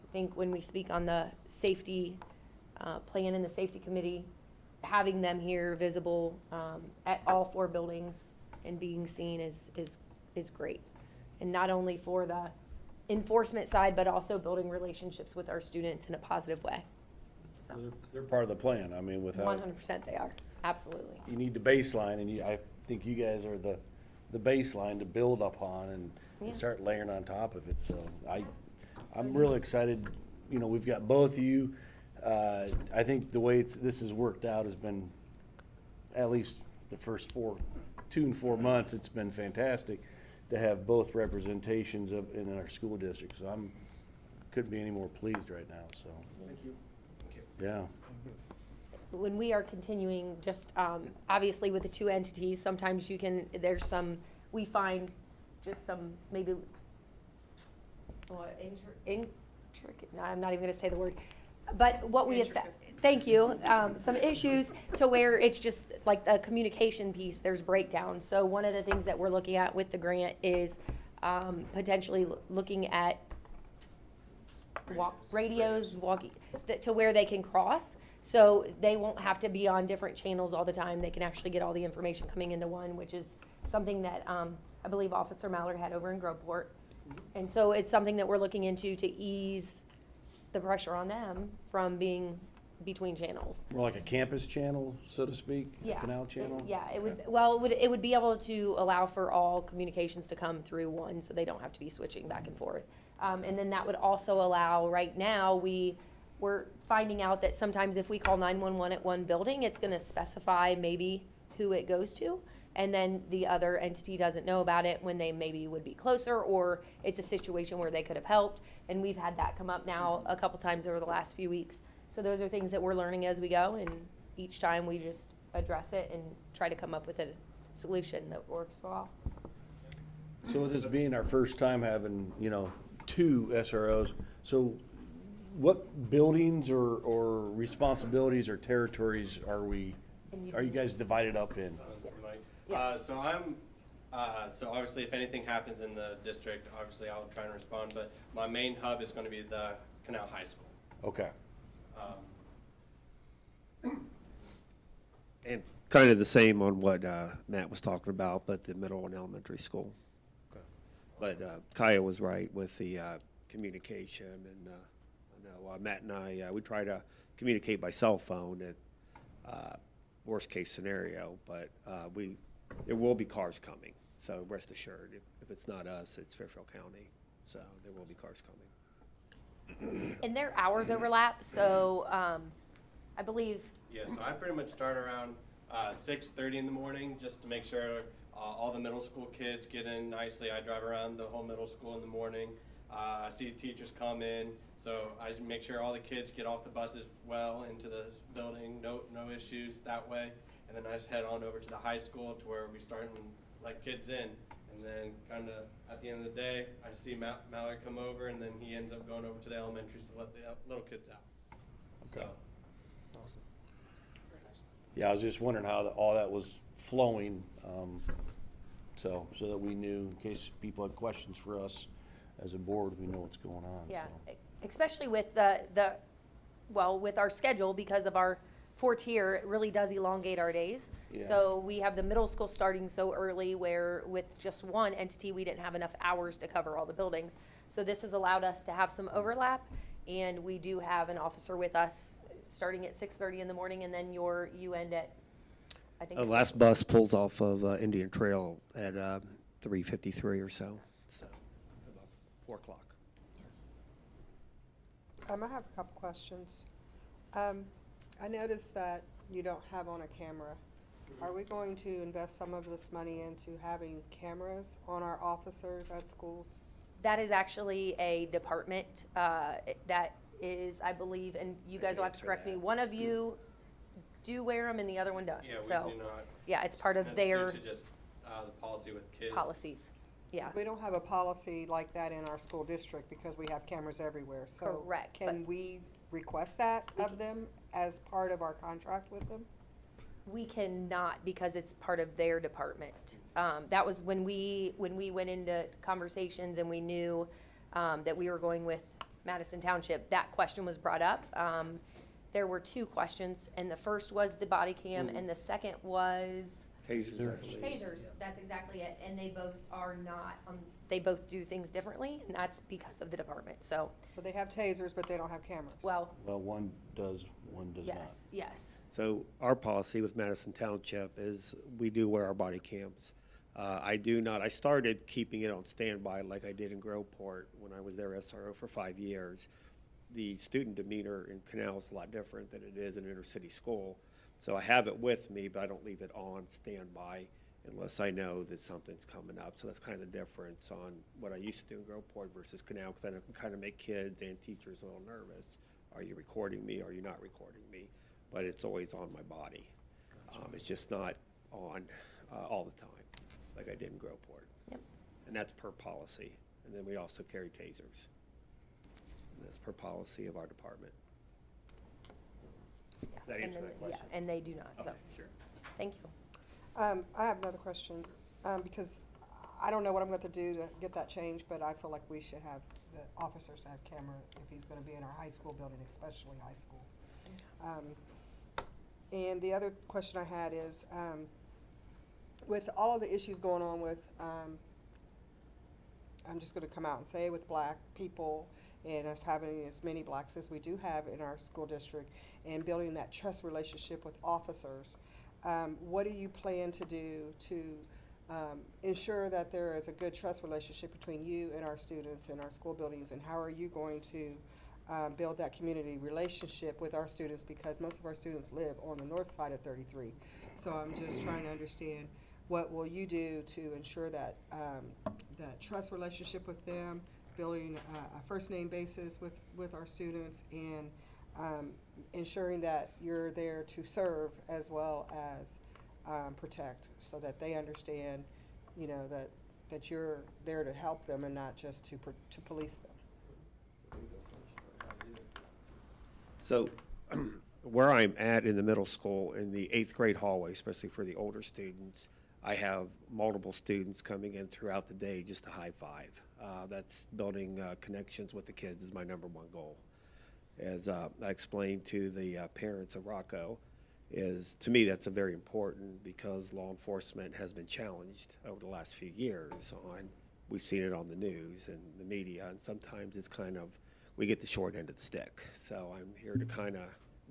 I think when we speak on the safety plan and the safety committee, having them here visible at all 4 buildings and being seen is great. And not only for the enforcement side, but also building relationships with our students in a positive way. So. They're part of the plan. I mean, without 100% they are. Absolutely. You need the baseline, and I think you guys are the baseline to build upon and start layering on top of it. So I'm really excited. You know, we've got both of you. I think the way this has worked out has been, at least the first 2 and 4 months, it's been fantastic to have both representations in our school district. So couldn't be any more pleased right now. So Thank you. yeah. When we are continuing, just obviously with the 2 entities, sometimes we find just some maybe intricate, no, I'm not even going to say the word, but what we have, thank you, some issues to where it's just like the communication piece, there's breakdown. So one of the things that we're looking at with the grant is potentially looking at radios to where they can cross. So they won't have to be on different channels all the time. They can actually get all the information coming into one, which is something that I believe Officer Mallard had over in Groveport. And so it's something that we're looking into to ease the pressure on them from being between channels. More like a campus channel, so to speak, a Canal channel? It would be able to allow for all communications to come through one, so they don't have to be switching back and forth. And then that would also allow, right now, we're finding out that sometimes if we call 911 at one building, it's going to specify maybe who it goes to, and then the other entity doesn't know about it when they maybe would be closer, or it's a situation where they could have helped. And we've had that come up now a couple times over the last few weeks. So those are things that we're learning as we go, and each time we just address it and try to come up with a solution that works well. So with this being our first time having, you know, 2 SROs, so what buildings or responsibilities or territories are you guys divided up in? So obviously if anything happens in the district, obviously I'll try and respond, but my main hub is going to be the Canal High School. Okay. And kind of the same on what Matt was talking about, but the middle and elementary school. Okay. But Kaya was right with the communication, and I know Matt and I, we try to communicate by cell phone at worst case scenario, but there will be cars coming, so rest assured, if it's not us, it's Fairfield County, so there will be cars coming. And their hours overlap, so I believe. Yeah, so I pretty much start around 6:30 in the morning just to make sure all the middle school kids get in nicely. I drive around the whole middle school in the morning. I see teachers come in, so I just make sure all the kids get off the buses well into the building, no issues that way. And then I just head on over to the high school to where we start and let kids in. And then kind of at the end of the day, I see Mallory come over, and then he ends up going over to the elementaries to let the little kids out. Okay. So. Awesome. Yeah, I was just wondering how all that was flowing, so that we knew, in case people had questions for us as a board, we know what's going on. Yeah, so. especially with with our schedule, because of our 4-tier, it really does elongate our days. Yeah. So we have the middle school starting so early, where with just one entity, we didn't have enough hours to cover all the buildings. So this has allowed us to have some overlap, and we do have an officer with us starting at 6:30 in the morning, and then you end at, I think. The last bus pulls off of Indian Trail at 3:53 or so about 4 o'clock. I have a couple questions. I noticed that you don't have on a camera. Are we going to invest some of this money into having cameras on our officers at schools? That is actually a department that is, I believe, and you guys will have to correct me, one of you do wear them and the other one doesn't. Yeah, we So, do not. yeah, it's part of That's their due to just the policy with kids. policies. Yeah. We don't have a policy like that in our school district because we have cameras everywhere. So Correct, can we request that of them as part of our contract with them? We cannot, because it's part of their department. That was when we went into conversations and we knew that we were going with Madison Township. That question was brought up. There were 2 questions, and the first was the body cam, and the second was Tasers, I believe. tasers. That's exactly it. And they both are not. They both do things differently, and that's because of the department. So they have tasers, but they don't have cameras. well, one does, one does not. yes. So our policy with Madison Township is we do wear our body cams. I started keeping it on standby like I did in Groveport when I was their SRO for 5 years. The student demeanor in Canal is a lot different than it is in an inner city school. So I have it with me, but I don't leave it on standby unless I know that something's coming up. So that's kind of the difference on what I used to do in Groveport versus Canal, because I can kind of make kids and teachers a little nervous. Are you recording me? Are you not recording me? But it's always on my body. It's just not on all the time like I did in Groveport. Yep. And that's per policy. And then we also carry tasers. And that's per policy of our department. Does that And answer then- that question? Yeah, and they do not. So Okay, sure. thank you. I have another question, because I don't know what I'm going to do to get that changed, but I feel like we should have the officers have camera if he's going to be in our high school building, especially high school. And the other question I had is, with all of the issues going on with, I'm just going to come out and say, with black people and us having as many blacks as we do have in our school district and building that trust relationship with officers, what do you plan to do to ensure that there is a good trust relationship between you and our students in our school buildings, and how are you going to build that community relationship with our students, because most of our students live on the north side of 33. So I'm just trying to understand, what will you do to ensure that that trust relationship with them, building a first name basis with our students, and ensuring that you're there to serve as well as protect, so that they understand, that that you're there to help them and not just to police them. So where I'm at in the middle school, in the 8th grade hallway, especially for the older students, I have multiple students coming in throughout the day just to high five. That's building connections with the kids is my number one goal. As I explained to the parents of Rocco, is to me that's a very important because law enforcement has been challenged over the last few years on, we've seen it on the news and the media, and sometimes it's kind of, we get the short end of the stick. So I'm here to kind of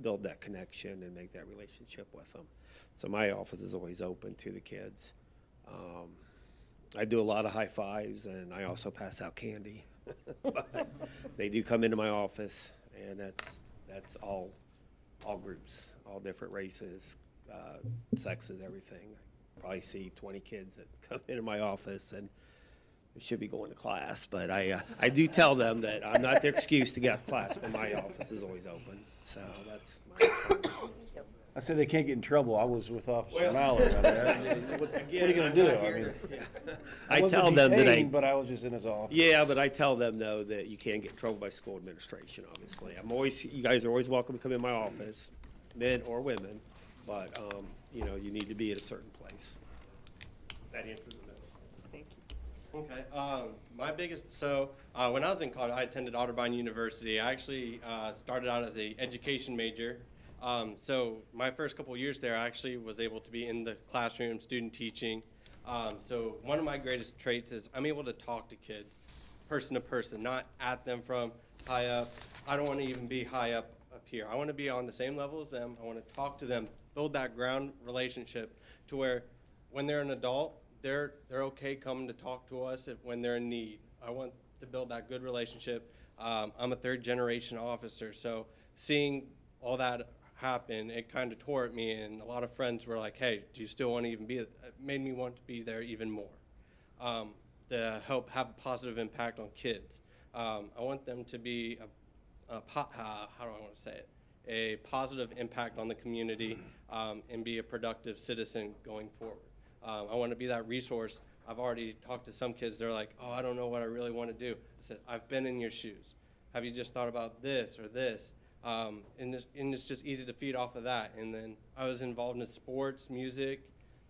build that connection and make that relationship with them. So my office is always open to the kids. I do a lot of high fives and I also pass out candy. But they do come into my office and that's all groups, all different races, sexes, everything. I probably see 20 kids that come into my office and they should be going to class, but I do tell them that I'm not their excuse to get out of class, but my office is always open, so that's my response. I said they can't get in trouble. I was with Officer Mallory. I mean, what are you going to do? I mean, I tell wasn't them that detained, but I was just in his office. Yeah, but I tell them, though, that you can't get in trouble by school administration, obviously. You guys are always welcome to come in my office, men or women, but, you know, you need to be at a certain place. That answers the matter. Thank you. Okay, my biggest, so when I was in college, I attended Otterbein University. I actually started out as an education major. So my first couple of years there, I actually was able to be in the classroom, student teaching. So one of my greatest traits is I'm able to talk to kids, person to person, not at them from high up. I don't want to even be high up here. I want to be on the same level as them. I want to talk to them, build that ground relationship to where when they're an adult, they're okay coming to talk to us when they're in need. I want to build that good relationship. I'm a third generation officer, so seeing all that happen, it kind of tore at me, and a lot of friends were like, hey, do you still want to even be, it made me want to be there even more, to help have a positive impact on kids. I want them to be how do I want to say it, a positive impact on the community, and be a productive citizen going forward. I want to be that resource. I've already talked to some kids, they're like, oh, I don't know what I really want to do. I said, I've been in your shoes. Have you just thought about this or this? And it's just easy to feed off of that. And then I was involved in sports, music,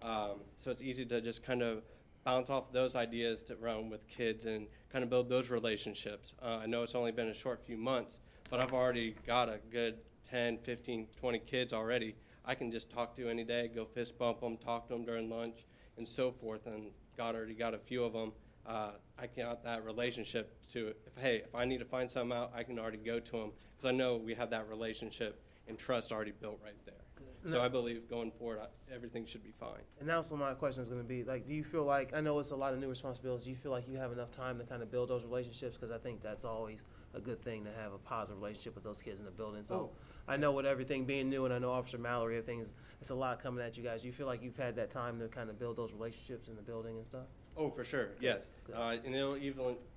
so it's easy to just kind of bounce off those ideas to run with kids and kind of build those relationships. I know it's only been a short few months, but I've already got a good 10, 15, 20 kids already I can just talk to any day, go fist bump them, talk to them during lunch, and so forth, and already got a few of them. I got that relationship to, if I need to find something out, I can already go to them, because I know we have that relationship and trust already built right there. Good. So I believe going forward, everything should be fine. And that's what my question is going to be. Like, do you feel like, I know it's a lot of new responsibilities, do you feel like you have enough time to kind of build those relationships? Because I think that's always a good thing to have a positive relationship with those kids in the building. So I know with everything being new, and I know Officer Mallory, it's a lot coming at you guys. Do you feel like you've had that time to kind of build those relationships in the building and stuff? Oh, for sure, yes. And it'll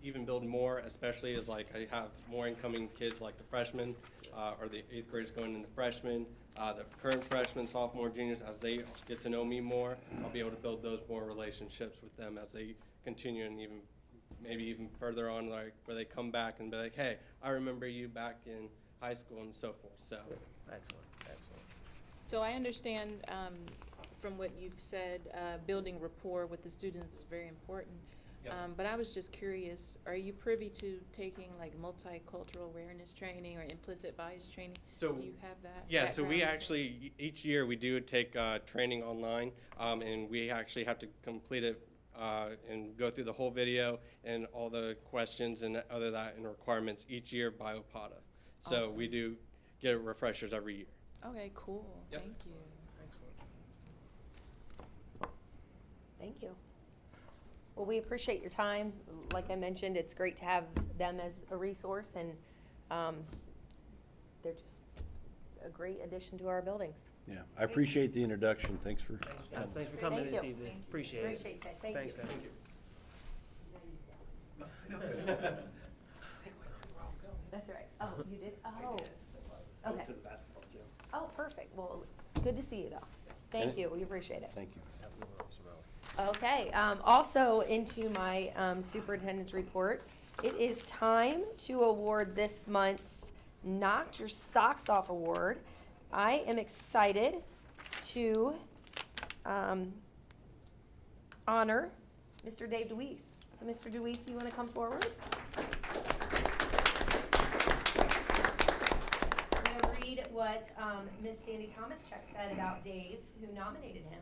even build more, especially as like I have more incoming kids like the freshmen, or the 8th graders going into freshmen, the current freshmen, sophomore, juniors, as they get to know me more, I'll be able to build those more relationships with them as they continue, and maybe even further on, like where they come back and be like, hey, I remember you back in high school and so forth. So excellent, excellent. So I understand from what you've said, building rapport with the students is very important. Yep. But I was just curious, are you privy to taking like multicultural awareness training or implicit bias training? So, do you have that? Yeah, so we background as well? actually, each year we do take training online, and we actually have to complete it and go through the whole video and all the questions and other that and requirements each year by OPATA. So Awesome. we do get refreshers every year. Okay, cool. Yep. Thank you. Excellent. Thank you. Well, we appreciate your time. Like I mentioned, it's great to have them as a resource, and they're just a great addition to our buildings. Yeah, I appreciate the introduction. Thanks for Guys, thanks for coming Thank this you. evening. Appreciate it. Appreciate it, guys. Thank Thanks, you. guys. That's right. Oh, you did? Oh. Okay. Oh, perfect. Well, good to see you, though. Thank you. We appreciate it. Thank you. Okay, also into my superintendent's report, it is time to award this month's Knocked Your Socks Off Award. I am excited to honor Mr. Dave DeWeese. So Mr. DeWeese, do you want to come forward? I'm going to read what Miss Sandy Thomaschek said about Dave, who nominated him.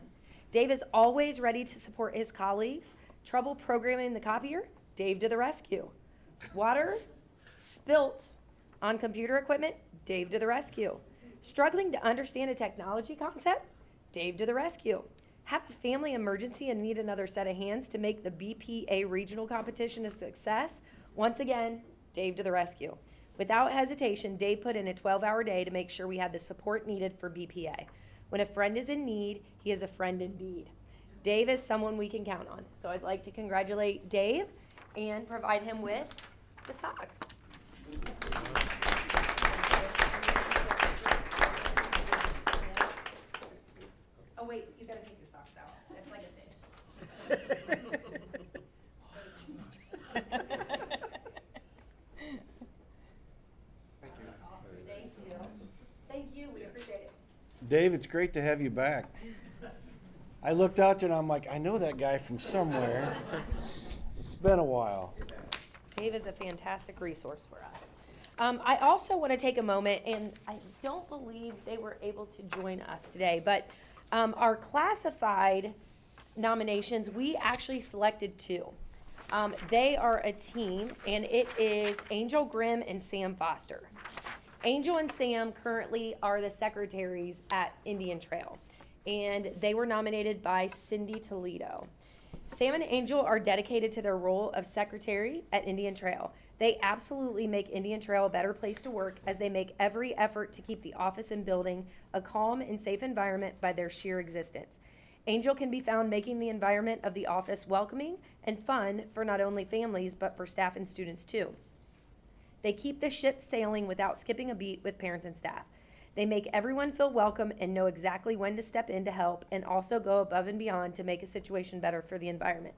Dave is always ready to support his colleagues. Trouble programming the copier? Dave to the rescue. Water spilt on computer equipment? Dave to the rescue. Struggling to understand a technology concept? Dave to the rescue. Have a family emergency and need another set of hands to make the BPA regional competition a success? Once again, Dave to the rescue. Without hesitation, Dave put in a 12-hour day to make sure we had the support needed for BPA. When a friend is in need, he is a friend indeed. Dave is someone we can count on. So I'd like to congratulate Dave and provide him with the socks. Oh wait, you gotta take your socks out. That's like a thing. Thank you, we appreciate it. Dave, it's great to have you back. I looked out there and I'm like, I know that guy from somewhere. It's been a while. Dave is a fantastic resource for us. I also want to take a moment, and I don't believe they were able to join us today, but our classified nominations, we actually selected 2. They are a team, and it is Angel Grimm and Sam Foster. Angel and Sam currently are the secretaries at Indian Trail, and they were nominated by Cindy Toledo. Sam and Angel are dedicated to their role of secretary at Indian Trail. They absolutely make Indian Trail a better place to work as they make every effort to keep the office and building a calm and safe environment by their sheer existence. Angel can be found making the environment of the office welcoming and fun for not only families, but for staff and students too. They keep the ship sailing without skipping a beat with parents and staff. They make everyone feel welcome and know exactly when to step in to help, and also go above and beyond to make a situation better for the environment.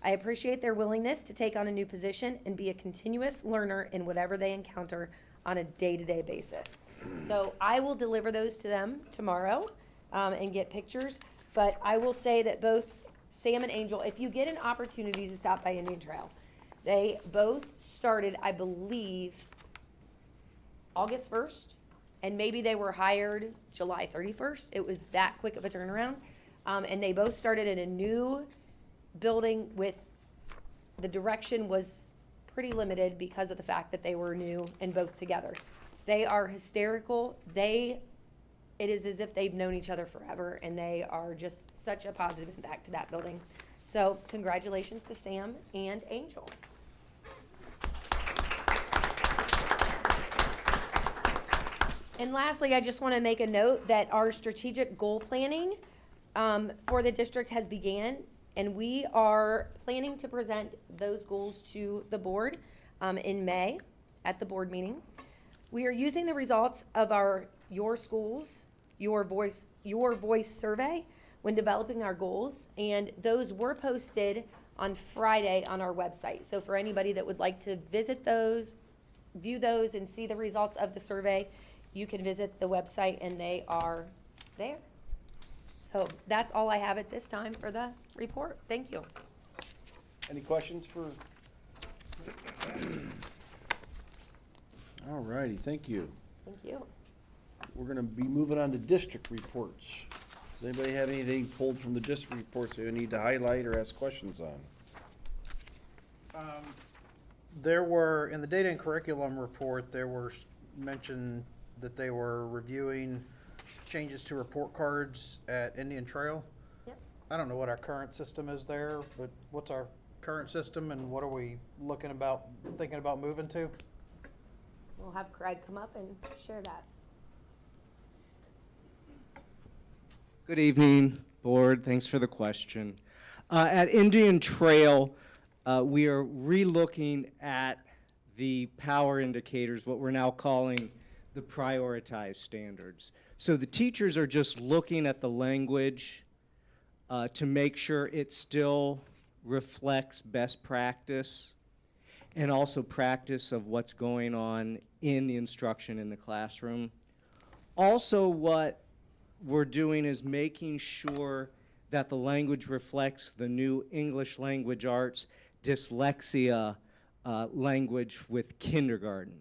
I appreciate their willingness to take on a new position and be a continuous learner in whatever they encounter on a day-to-day basis. So I will deliver those to them tomorrow and get pictures, but I will say that both Sam and Angel, if you get an opportunity to stop by Indian Trail, they both started, I believe, August 1st, and maybe they were hired July 31st. It was that quick of a turnaround. And they both started in a new building with, the direction was pretty limited because of the fact that they were new and both together. They are hysterical. It is as if they've known each other forever, and they are just such a positive impact to that building. So congratulations to Sam and Angel. And lastly, I just want to make a note that our strategic goal planning for the district has began, and we are planning to present those goals to the board in May at the board meeting. We are using the results of our Your Schools, Your Voice survey when developing our goals, and those were posted on Friday on our website. So for anybody that would like to visit those, view those, and see the results of the survey, you can visit the website and they are there. So that's all I have at this time for the report. Thank you. Any questions for? All righty, thank you. Thank you. We're gonna be moving on to district reports. Does anybody have anything pulled from the district reports that you need to highlight or ask questions on? There were, in the data and curriculum report, there were mentioned that they were reviewing changes to report cards at Indian Trail. Yep. I don't know what our current system is there, but what's our current system and what are we thinking about moving to? We'll have Craig come up and share that. Good evening, board. Thanks for the question. At Indian Trail, we are re-looking at the power indicators, what we're now calling the prioritized standards. So the teachers are just looking at the language to make sure it still reflects best practice and also practice of what's going on in the instruction in the classroom. Also, what we're doing is making sure that the language reflects the new English language arts dyslexia language with kindergarten.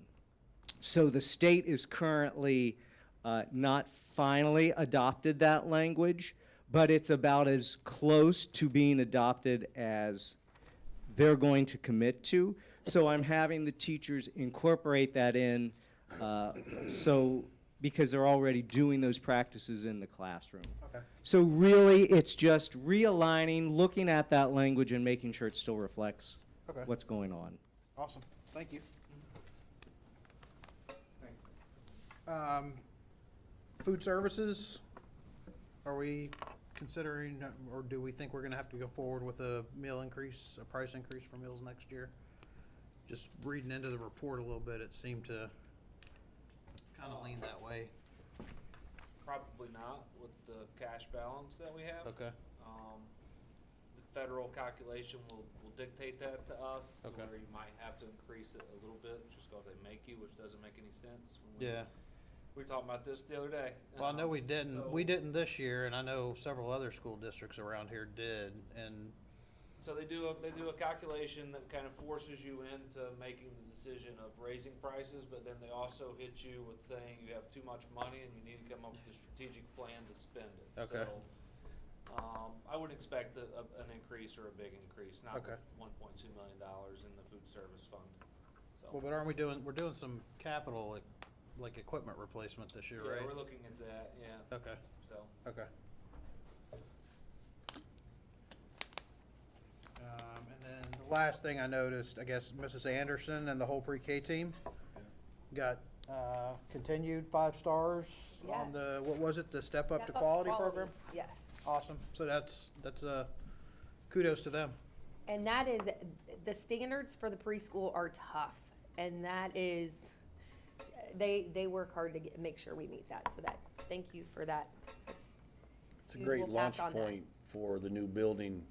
So the state is currently not finally adopted that language, but it's about as close to being adopted as they're going to commit to. So I'm having the teachers incorporate that in, because they're already doing those practices in the classroom. Okay. So really, it's just realigning, looking at that language and making sure it still reflects Okay. what's going on. Awesome, thank you. Food services, are we considering, or do we think we're gonna have to go forward with a meal increase, a price increase for meals next year? Just reading into the report a little bit, it seemed to kind of lean that way. Probably not with the cash balance that we have. Okay. The federal calculation will dictate that to us. Okay. Where you might have to increase it a little bit just because they make you, which doesn't make any sense. When Yeah. We were talking about this the other day. Well, I know we didn't, So- we didn't this year, and I know several other school districts around here did, and So they do a calculation that kind of forces you into making the decision of raising prices, but then they also hit you with saying you have too much money and you need to come up with a strategic plan to spend it. Okay. So, I would expect an increase or a big increase, not Okay. $1.2 million in the food service fund. So. well, but aren't we doing, we're doing some capital, like equipment replacement this year, right? Yeah, we're looking at that, yeah. Okay, So. okay. And then the last thing I noticed, I guess Mrs. Anderson and the whole pre-K team got continued 5 stars on the, what was it, the Step Up to Quality program? Yes. Awesome, so that's kudos to them. And that is, the standards for the preschool are tough, and that is, they work hard to make sure we meet that, so that, thank you for that. It's a huge. great We'll pass launch on that. point for the new building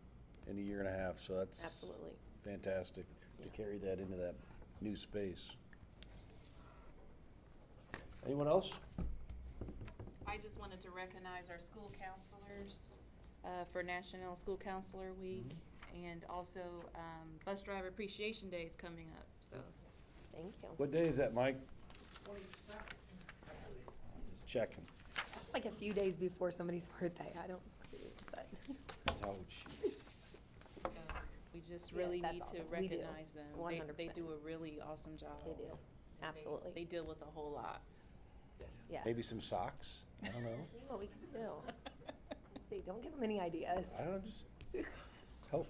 in a year and a half, so that's Absolutely. fantastic to carry that into that new space. Anyone else? I just wanted to recognize our school counselors for National School Counselor Week, and also Bus Driver Appreciation Day is coming up, so. Thank you. What day is that, Mike? Just checking. Like a few days before somebody's birthday, I don't, but. Oh, jeez. We just Yeah, really that's need to awesome. We do. recognize them. They 100%. do a really awesome job. They do, absolutely. They deal with a whole lot. Yes. Maybe some socks? I don't know. See what we can do. See, don't give them any ideas. I don't just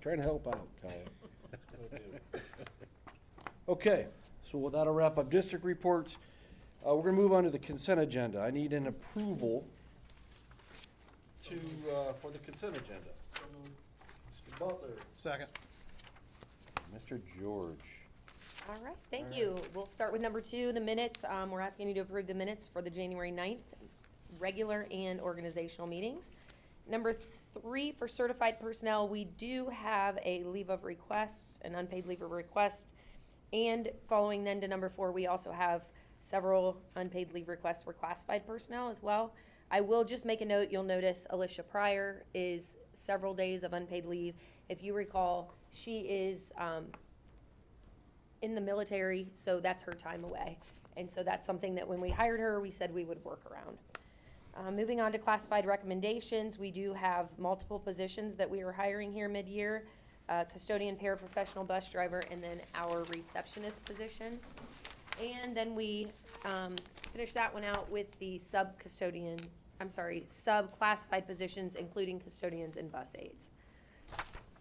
trying to help out, Kaya. Okay, so that'll wrap up district reports. We're gonna move on to the consent agenda. I need an approval for the consent agenda. Mr. Butler. Second. Mr. George. All right, thank you. We'll start with number 2, the minutes. We're asking you to approve the minutes for the January 9th regular and organizational meetings. Number 3, for certified personnel, we do have a leave of request, an unpaid leave of request. And following then to number 4, we also have several unpaid leave requests for classified personnel as well. I will just make a note, you'll notice Alicia Pryor is several days of unpaid leave. If you recall, she is in the military, so that's her time away. And so that's something that when we hired her, we said we would work around. Moving on to classified recommendations, we do have multiple positions that we are hiring here mid-year. Custodian, paraprofessional, bus driver, and then our receptionist position. And then we finish that one out with the sub-classified positions, including custodians and bus aides.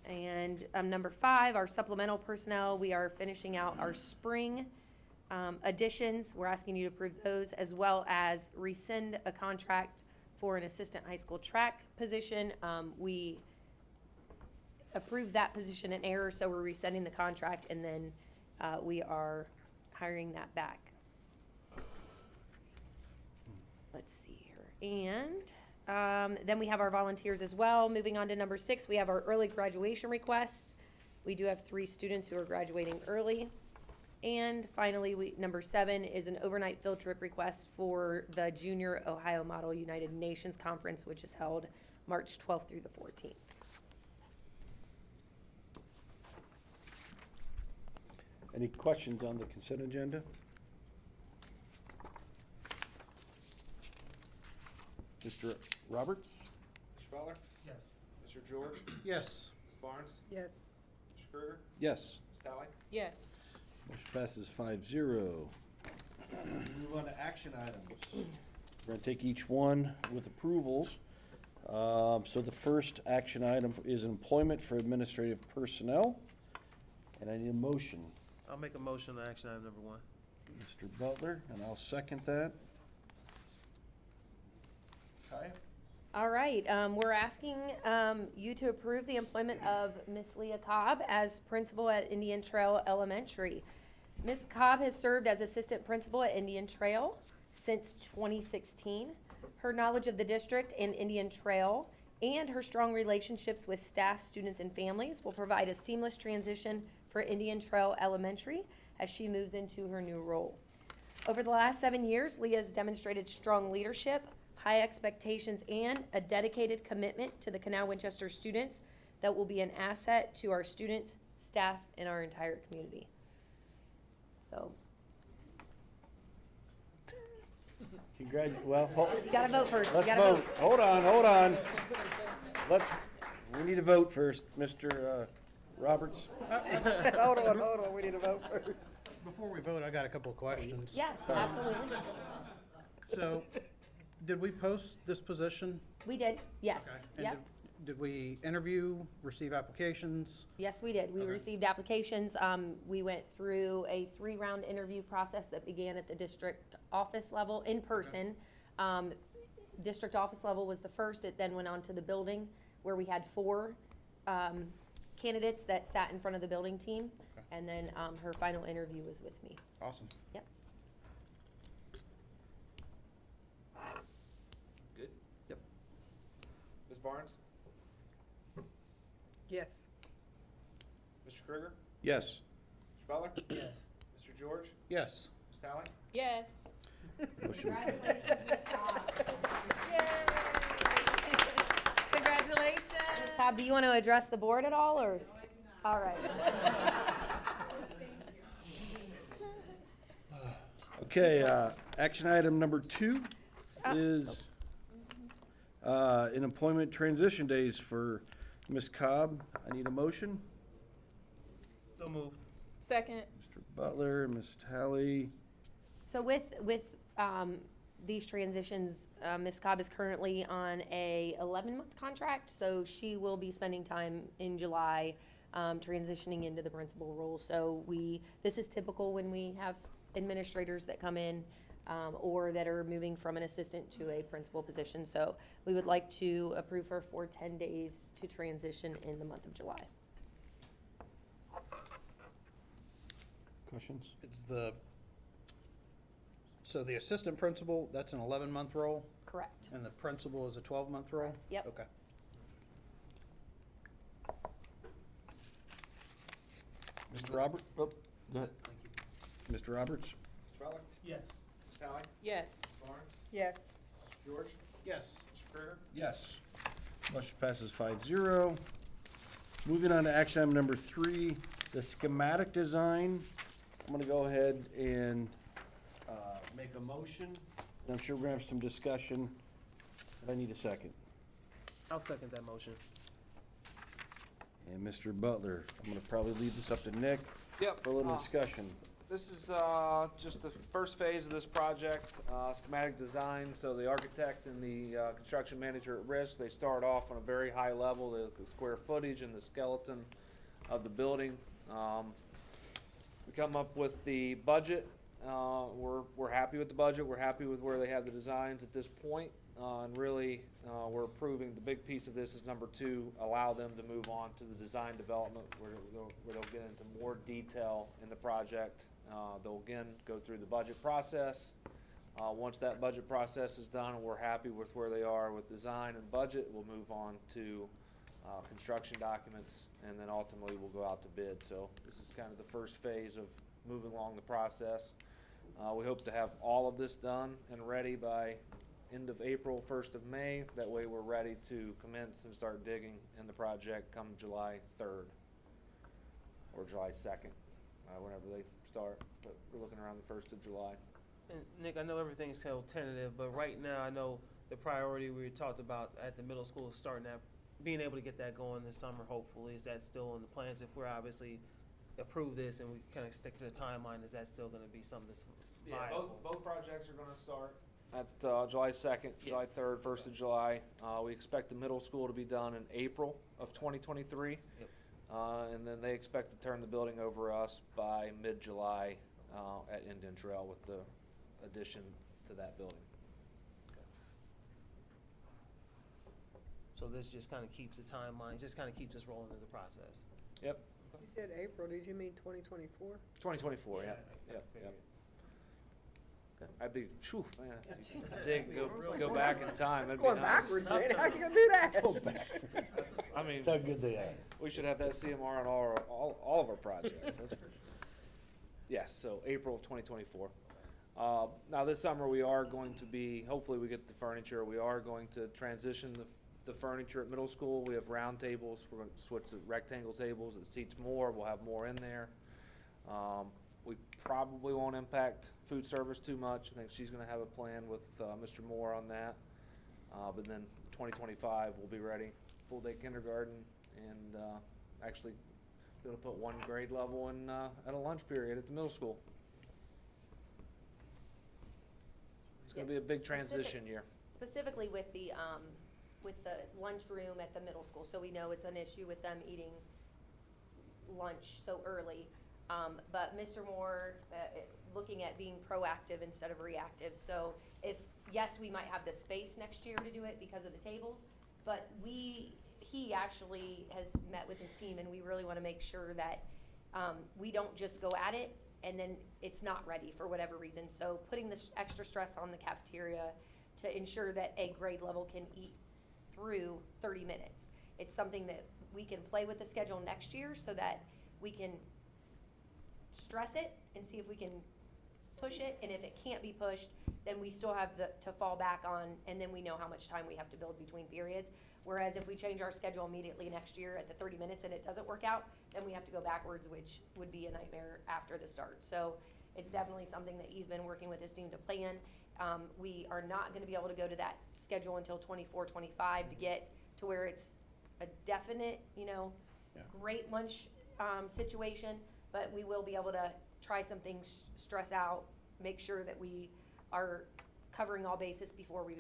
And number 5, our supplemental personnel, we are finishing out our spring additions. We're asking you to approve those, as well as rescind a contract for an assistant high school track position. We approved that position in error, so we're rescinding the contract, and then we are hiring that back. Let's see here. And Then we have our volunteers as well. Moving on to number 6, we have our early graduation requests. We do have 3 students who are graduating early. And finally, number 7 is an overnight field trip request for the Junior Ohio Model United Nations Conference, which is held March 12th through the 14th. Any questions on the consent agenda? Mr. Roberts? Mr. Butler? Yes. Mr. George? Yes. Ms. Barnes? Yes. Mr. Krueger? Yes. Ms. Talley? Yes. Motion passes 5-0. Move on to action items. We're going to take each one with approvals. So the first action item is employment for administrative personnel, and I need a motion. I'll make a motion on action item number 1. Mr. Butler, and I'll second that. Kai? All right, we're asking you to approve the employment of Miss Leah Cobb as principal at Indian Trail Elementary. Ms. Cobb has served as assistant principal at Indian Trail since 2016. Her knowledge of the district and Indian Trail and her strong relationships with staff, students, and families will provide a seamless transition for Indian Trail Elementary as she moves into her new role. Over the last 7 years, Leah has demonstrated strong leadership, high expectations, and a dedicated commitment to the Canal Winchester students that will be an asset to our students, staff, and our entire community. So, Well, you gotta vote first. let's You gotta vote. Hold on. We need to vote first. Mr. Roberts? Hold on, we need to vote first. Before we vote, I got a couple of questions. Yes, absolutely. So, did we post this position? We did, yes. And Yep. Did we interview, receive applications? Yes, we did. We received applications. We went through a 3-round interview process that began at the district office level in person. District office level was the first. It then went on to the building where we had 4 candidates that sat in front of the building team. Okay. And then her final interview was with me. Awesome. Yep. Good? Yep. Ms. Barnes? Yes. Mr. Krueger? Yes. Mr. Butler? Yes. Mr. George? Yes. Ms. Talley? Yes. Motion Congratulations, Ms. Cobb. Congratulations. Ms. Cobb, do you want to address the board at all, or? All right. Okay, action item number 2 is an employment transition days for Ms. Cobb. I need a motion. So moved. Second. Mr. Butler, Ms. Talley. So with these transitions, Ms. Cobb is currently on a 11-month contract, so she will be spending time in July transitioning into the principal role. So this is typical when we have administrators that come in or that are moving from an assistant to a principal position. So we would like to approve her for 10 days to transition in the month of July. Questions? So the assistant principal, that's an 11-month role? Correct. And the principal is a 12-month role? Yep. Okay. Mr. Robert? Oh, go ahead. Mr. Roberts? Mr. Butler? Yes. Ms. Talley? Yes. Ms. Barnes? Yes. Mr. George? Yes. Mr. Krueger? Yes. Motion passes 5-0. Moving on to action item number 3, the schematic design. I'm going to go ahead and make a motion. And I'm sure we're going to have some discussion. But I need a second. I'll second that motion. And Mr. Butler, I'm going to probably leave this up to Nick Yep. for a little discussion. This is just the first phase of this project, schematic design. So the architect and the construction manager at risk, they start off on a very high level, the square footage and the skeleton of the building. We come up with the budget. We're happy with the budget. We're happy with where they have the designs at this point. And really, we're approving, the big piece of this is number 2, allow them to move on to the design development where they'll get into more detail in the project. They'll again go through the budget process. Once that budget process is done and we're happy with where they are with design and budget, we'll move on to construction documents, and then ultimately we'll go out to bid. So this is kind of the first phase of moving along the process. We hope to have all of this done and ready by end of April, 1st of May. That way we're ready to commence and start digging in the project come July 3rd or July 2nd, whenever they start. But we're looking around the 1st of July. And Nick, I know everything's kind of tentative, but right now I know the priority we talked about at the middle school is starting that, being able to get that going this summer, hopefully. Is that still in the plans? If we're obviously approve this and we kind of stick to the timeline, is that still going to be something that's viable? Both projects are going to start at July 2nd, July 3rd, 1st of July. We expect the middle school to be done in April of 2023. Yep. And then they expect to turn the building over us by mid-July at Indian Trail with the addition to that building. So this just kind of keeps the timeline, just kind of keeps us rolling through the process. Yep. You said April, did you mean 2024? 2024, yeah. Yep. Okay. I'd be, whew, man, go Well, back in time. That's That'd be going nice. backwards, man. How can you do that? Go back. I mean, That's how good they are. we should have that CMR on all of our projects. That's for sure. Yes, so April of 2024. Now this summer we are going to be, hopefully we get the furniture, we are going to transition the furniture at middle school. We have round tables, we're going to switch to rectangle tables, it seats more, we'll have more in there. We probably won't impact food service too much. I think she's going to have a plan with Mr. Moore on that. But then 2025 we'll be ready, full day kindergarten, and actually be able to put one grade level in at a lunch period at the middle school. It's going to be a big transition year. Specifically with the lunchroom at the middle school, so we know it's an issue with them eating lunch so early. But Mr. Moore, looking at being proactive instead of reactive. So yes, we might have the space next year to do it because of the tables, but he actually has met with his team, and we really want to make sure that we don't just go at it and then it's not ready for whatever reason. So putting this extra stress on the cafeteria to ensure that a grade level can eat through 30 minutes. It's something that we can play with the schedule next year so that we can stress it and see if we can push it, and if it can't be pushed, then we still have to fall back on, and then we know how much time we have to build between periods. Whereas if we change our schedule immediately next year at the 30 minutes and it doesn't work out, then we have to go backwards, which would be a nightmare after the start. So it's definitely something that he's been working with his team to plan. We are not going to be able to go to that schedule until 24-25 to get to where it's a definite, great lunch situation, but we will be able to try some things, stress out, make sure that we are covering all bases before we,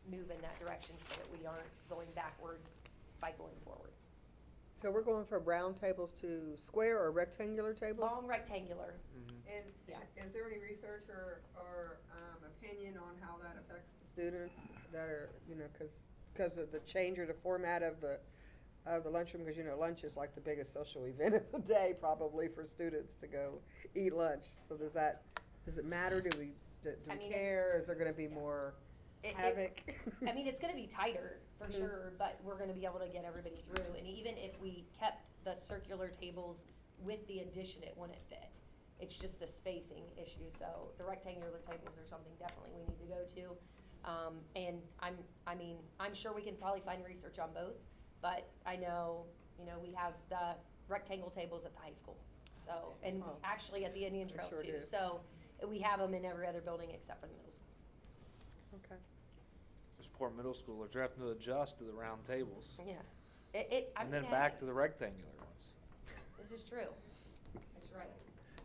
move in that direction so that we aren't going backwards by going forward. So we're going from round tables to square or rectangular tables? Long rectangular. And is there any research or opinion on how that affects the students that are, because of the change or the format of the lunchroom? Because lunch is like the biggest social event of the day probably for students to go eat lunch. So does it matter? Do we care? Is there going to be more havoc? It's going to be tighter for sure, but we're going to be able to get everybody through. And even if we kept the circular tables with the addition, it wouldn't fit. It's just the spacing issue. So the rectangular tables are something definitely we need to go to. And I'm sure we can probably find research on both, but I know, we have the rectangle tables at the high school. So, and actually at the Indian Trails sure too. do. So we have them in every other building except for the middle school. Okay. Those poor middle schoolers are having to adjust to the round tables. Yeah. And then back to the rectangular ones. This is true. That's right.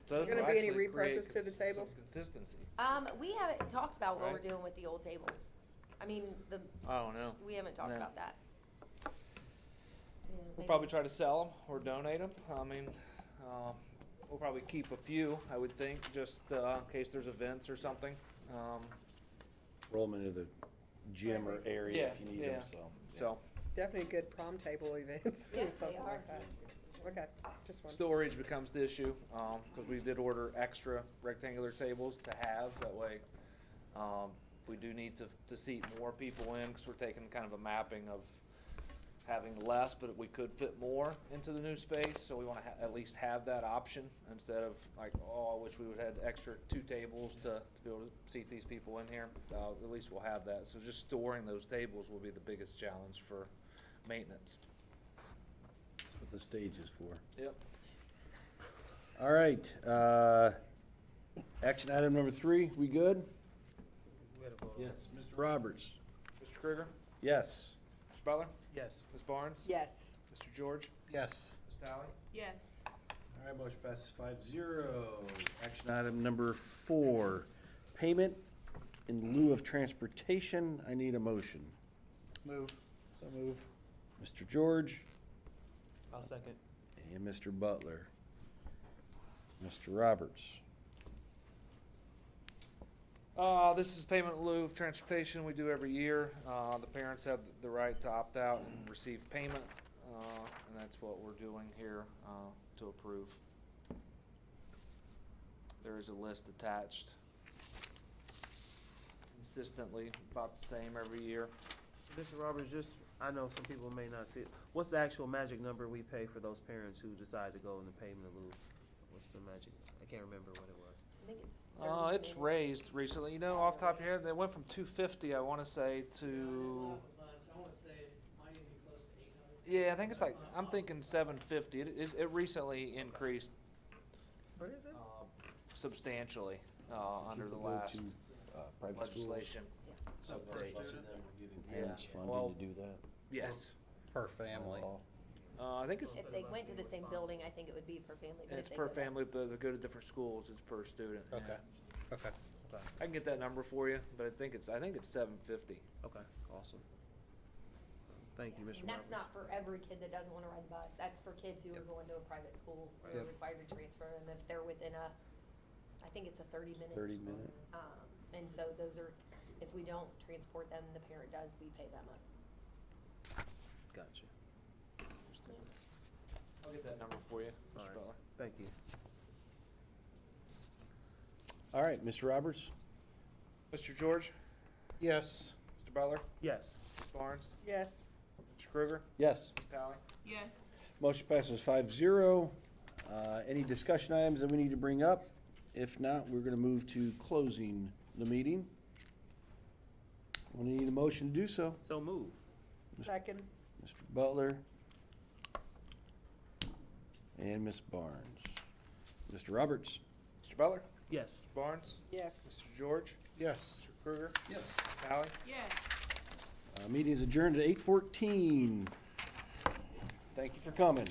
So Is there going to be any repurpose to the tables? Some consistency. We haven't talked about what Right. we're doing with the old tables. I don't know. We haven't talked No. about that. We'll probably try to sell them or donate them. We'll probably keep a few, I would think, just in case there's events or something. Roll them into the gym or area if you need them, so. So. Definitely good prom table events or Yes, they something are. like that. Okay, just one. Storage becomes the issue, because we did order extra rectangular tables to have, that way, we do need to seat more people in, because we're taking kind of a mapping of having less, but we could fit more into the new space, so we want to at least have that option, instead of like, oh, I wish we would have had extra 2 tables to be able to seat these people in here. At least we'll have that, so just storing those tables will be the biggest challenge for maintenance. That's what the stage is for. Yep. All right, action item number 3, we good? Yes, Mr. Roberts? Mr. Krueger? Yes. Mr. Butler? Yes. Ms. Barnes? Yes. Mr. George? Yes. Ms. Talley? Yes. All right, motion passes 5-0. Action item number 4, payment in lieu of transportation. I need a motion. Move. So move. Mr. George I'll second. and Mr. Butler. Mr. Roberts. This is payment in lieu of transportation we do every year. The parents have the right to opt out and receive payment, and that's what we're doing here to approve. There is a list attached. Consistently, about the same every year. Mr. Roberts, just, I know some people may not see it. What's the actual magic number we pay for those parents who decide to go in the payment in lieu? What's the magic? I can't remember what it was. I think it's. It's raised recently. You know, off the top of your head, they went from 250, I want to say, to. Yeah, I think it's like, I'm thinking 750. It recently increased What is it? substantially under the People go last to, private schools. legislation. So update. they're getting Yeah, parents well, funding to do that. Yes. Per family. I think it's If they went to the same building, I think it would be per family. But it's if they per go to- family, but they go to different schools, it's per student. yeah. Okay. Okay. I can get that number for you, but I think it's 750. Okay, awesome. Thank you, Mr. And that's Roberts. not for every kid that doesn't want to ride the bus. That's for kids who are going to a private school who are Yep. required to transfer, and if they're within I think it's a 30-minute. 30-minute. And so those are, if we don't transport them, the parent does, we pay them up. Gotcha. I'll get that number for you, Mr. All right. Butler. Thank you. All right, Mr. Roberts? Mr. George? Yes. Mr. Butler? Yes. Ms. Barnes? Yes. Mr. Krueger? Yes. Ms. Talley? Yes. Motion passes 5-0. Any discussion items that we need to bring up? If not, we're going to move to closing the meeting. We need a motion to do so. So move. Second. Mr. Butler and Ms. Barnes. Mr. Roberts? Mr. Butler? Yes. Ms. Barnes? Yes. Mr. George? Yes. Mr. Krueger? Yes. Ms. Talley? Yes. Meeting is adjourned at 8:14. Thank you for coming.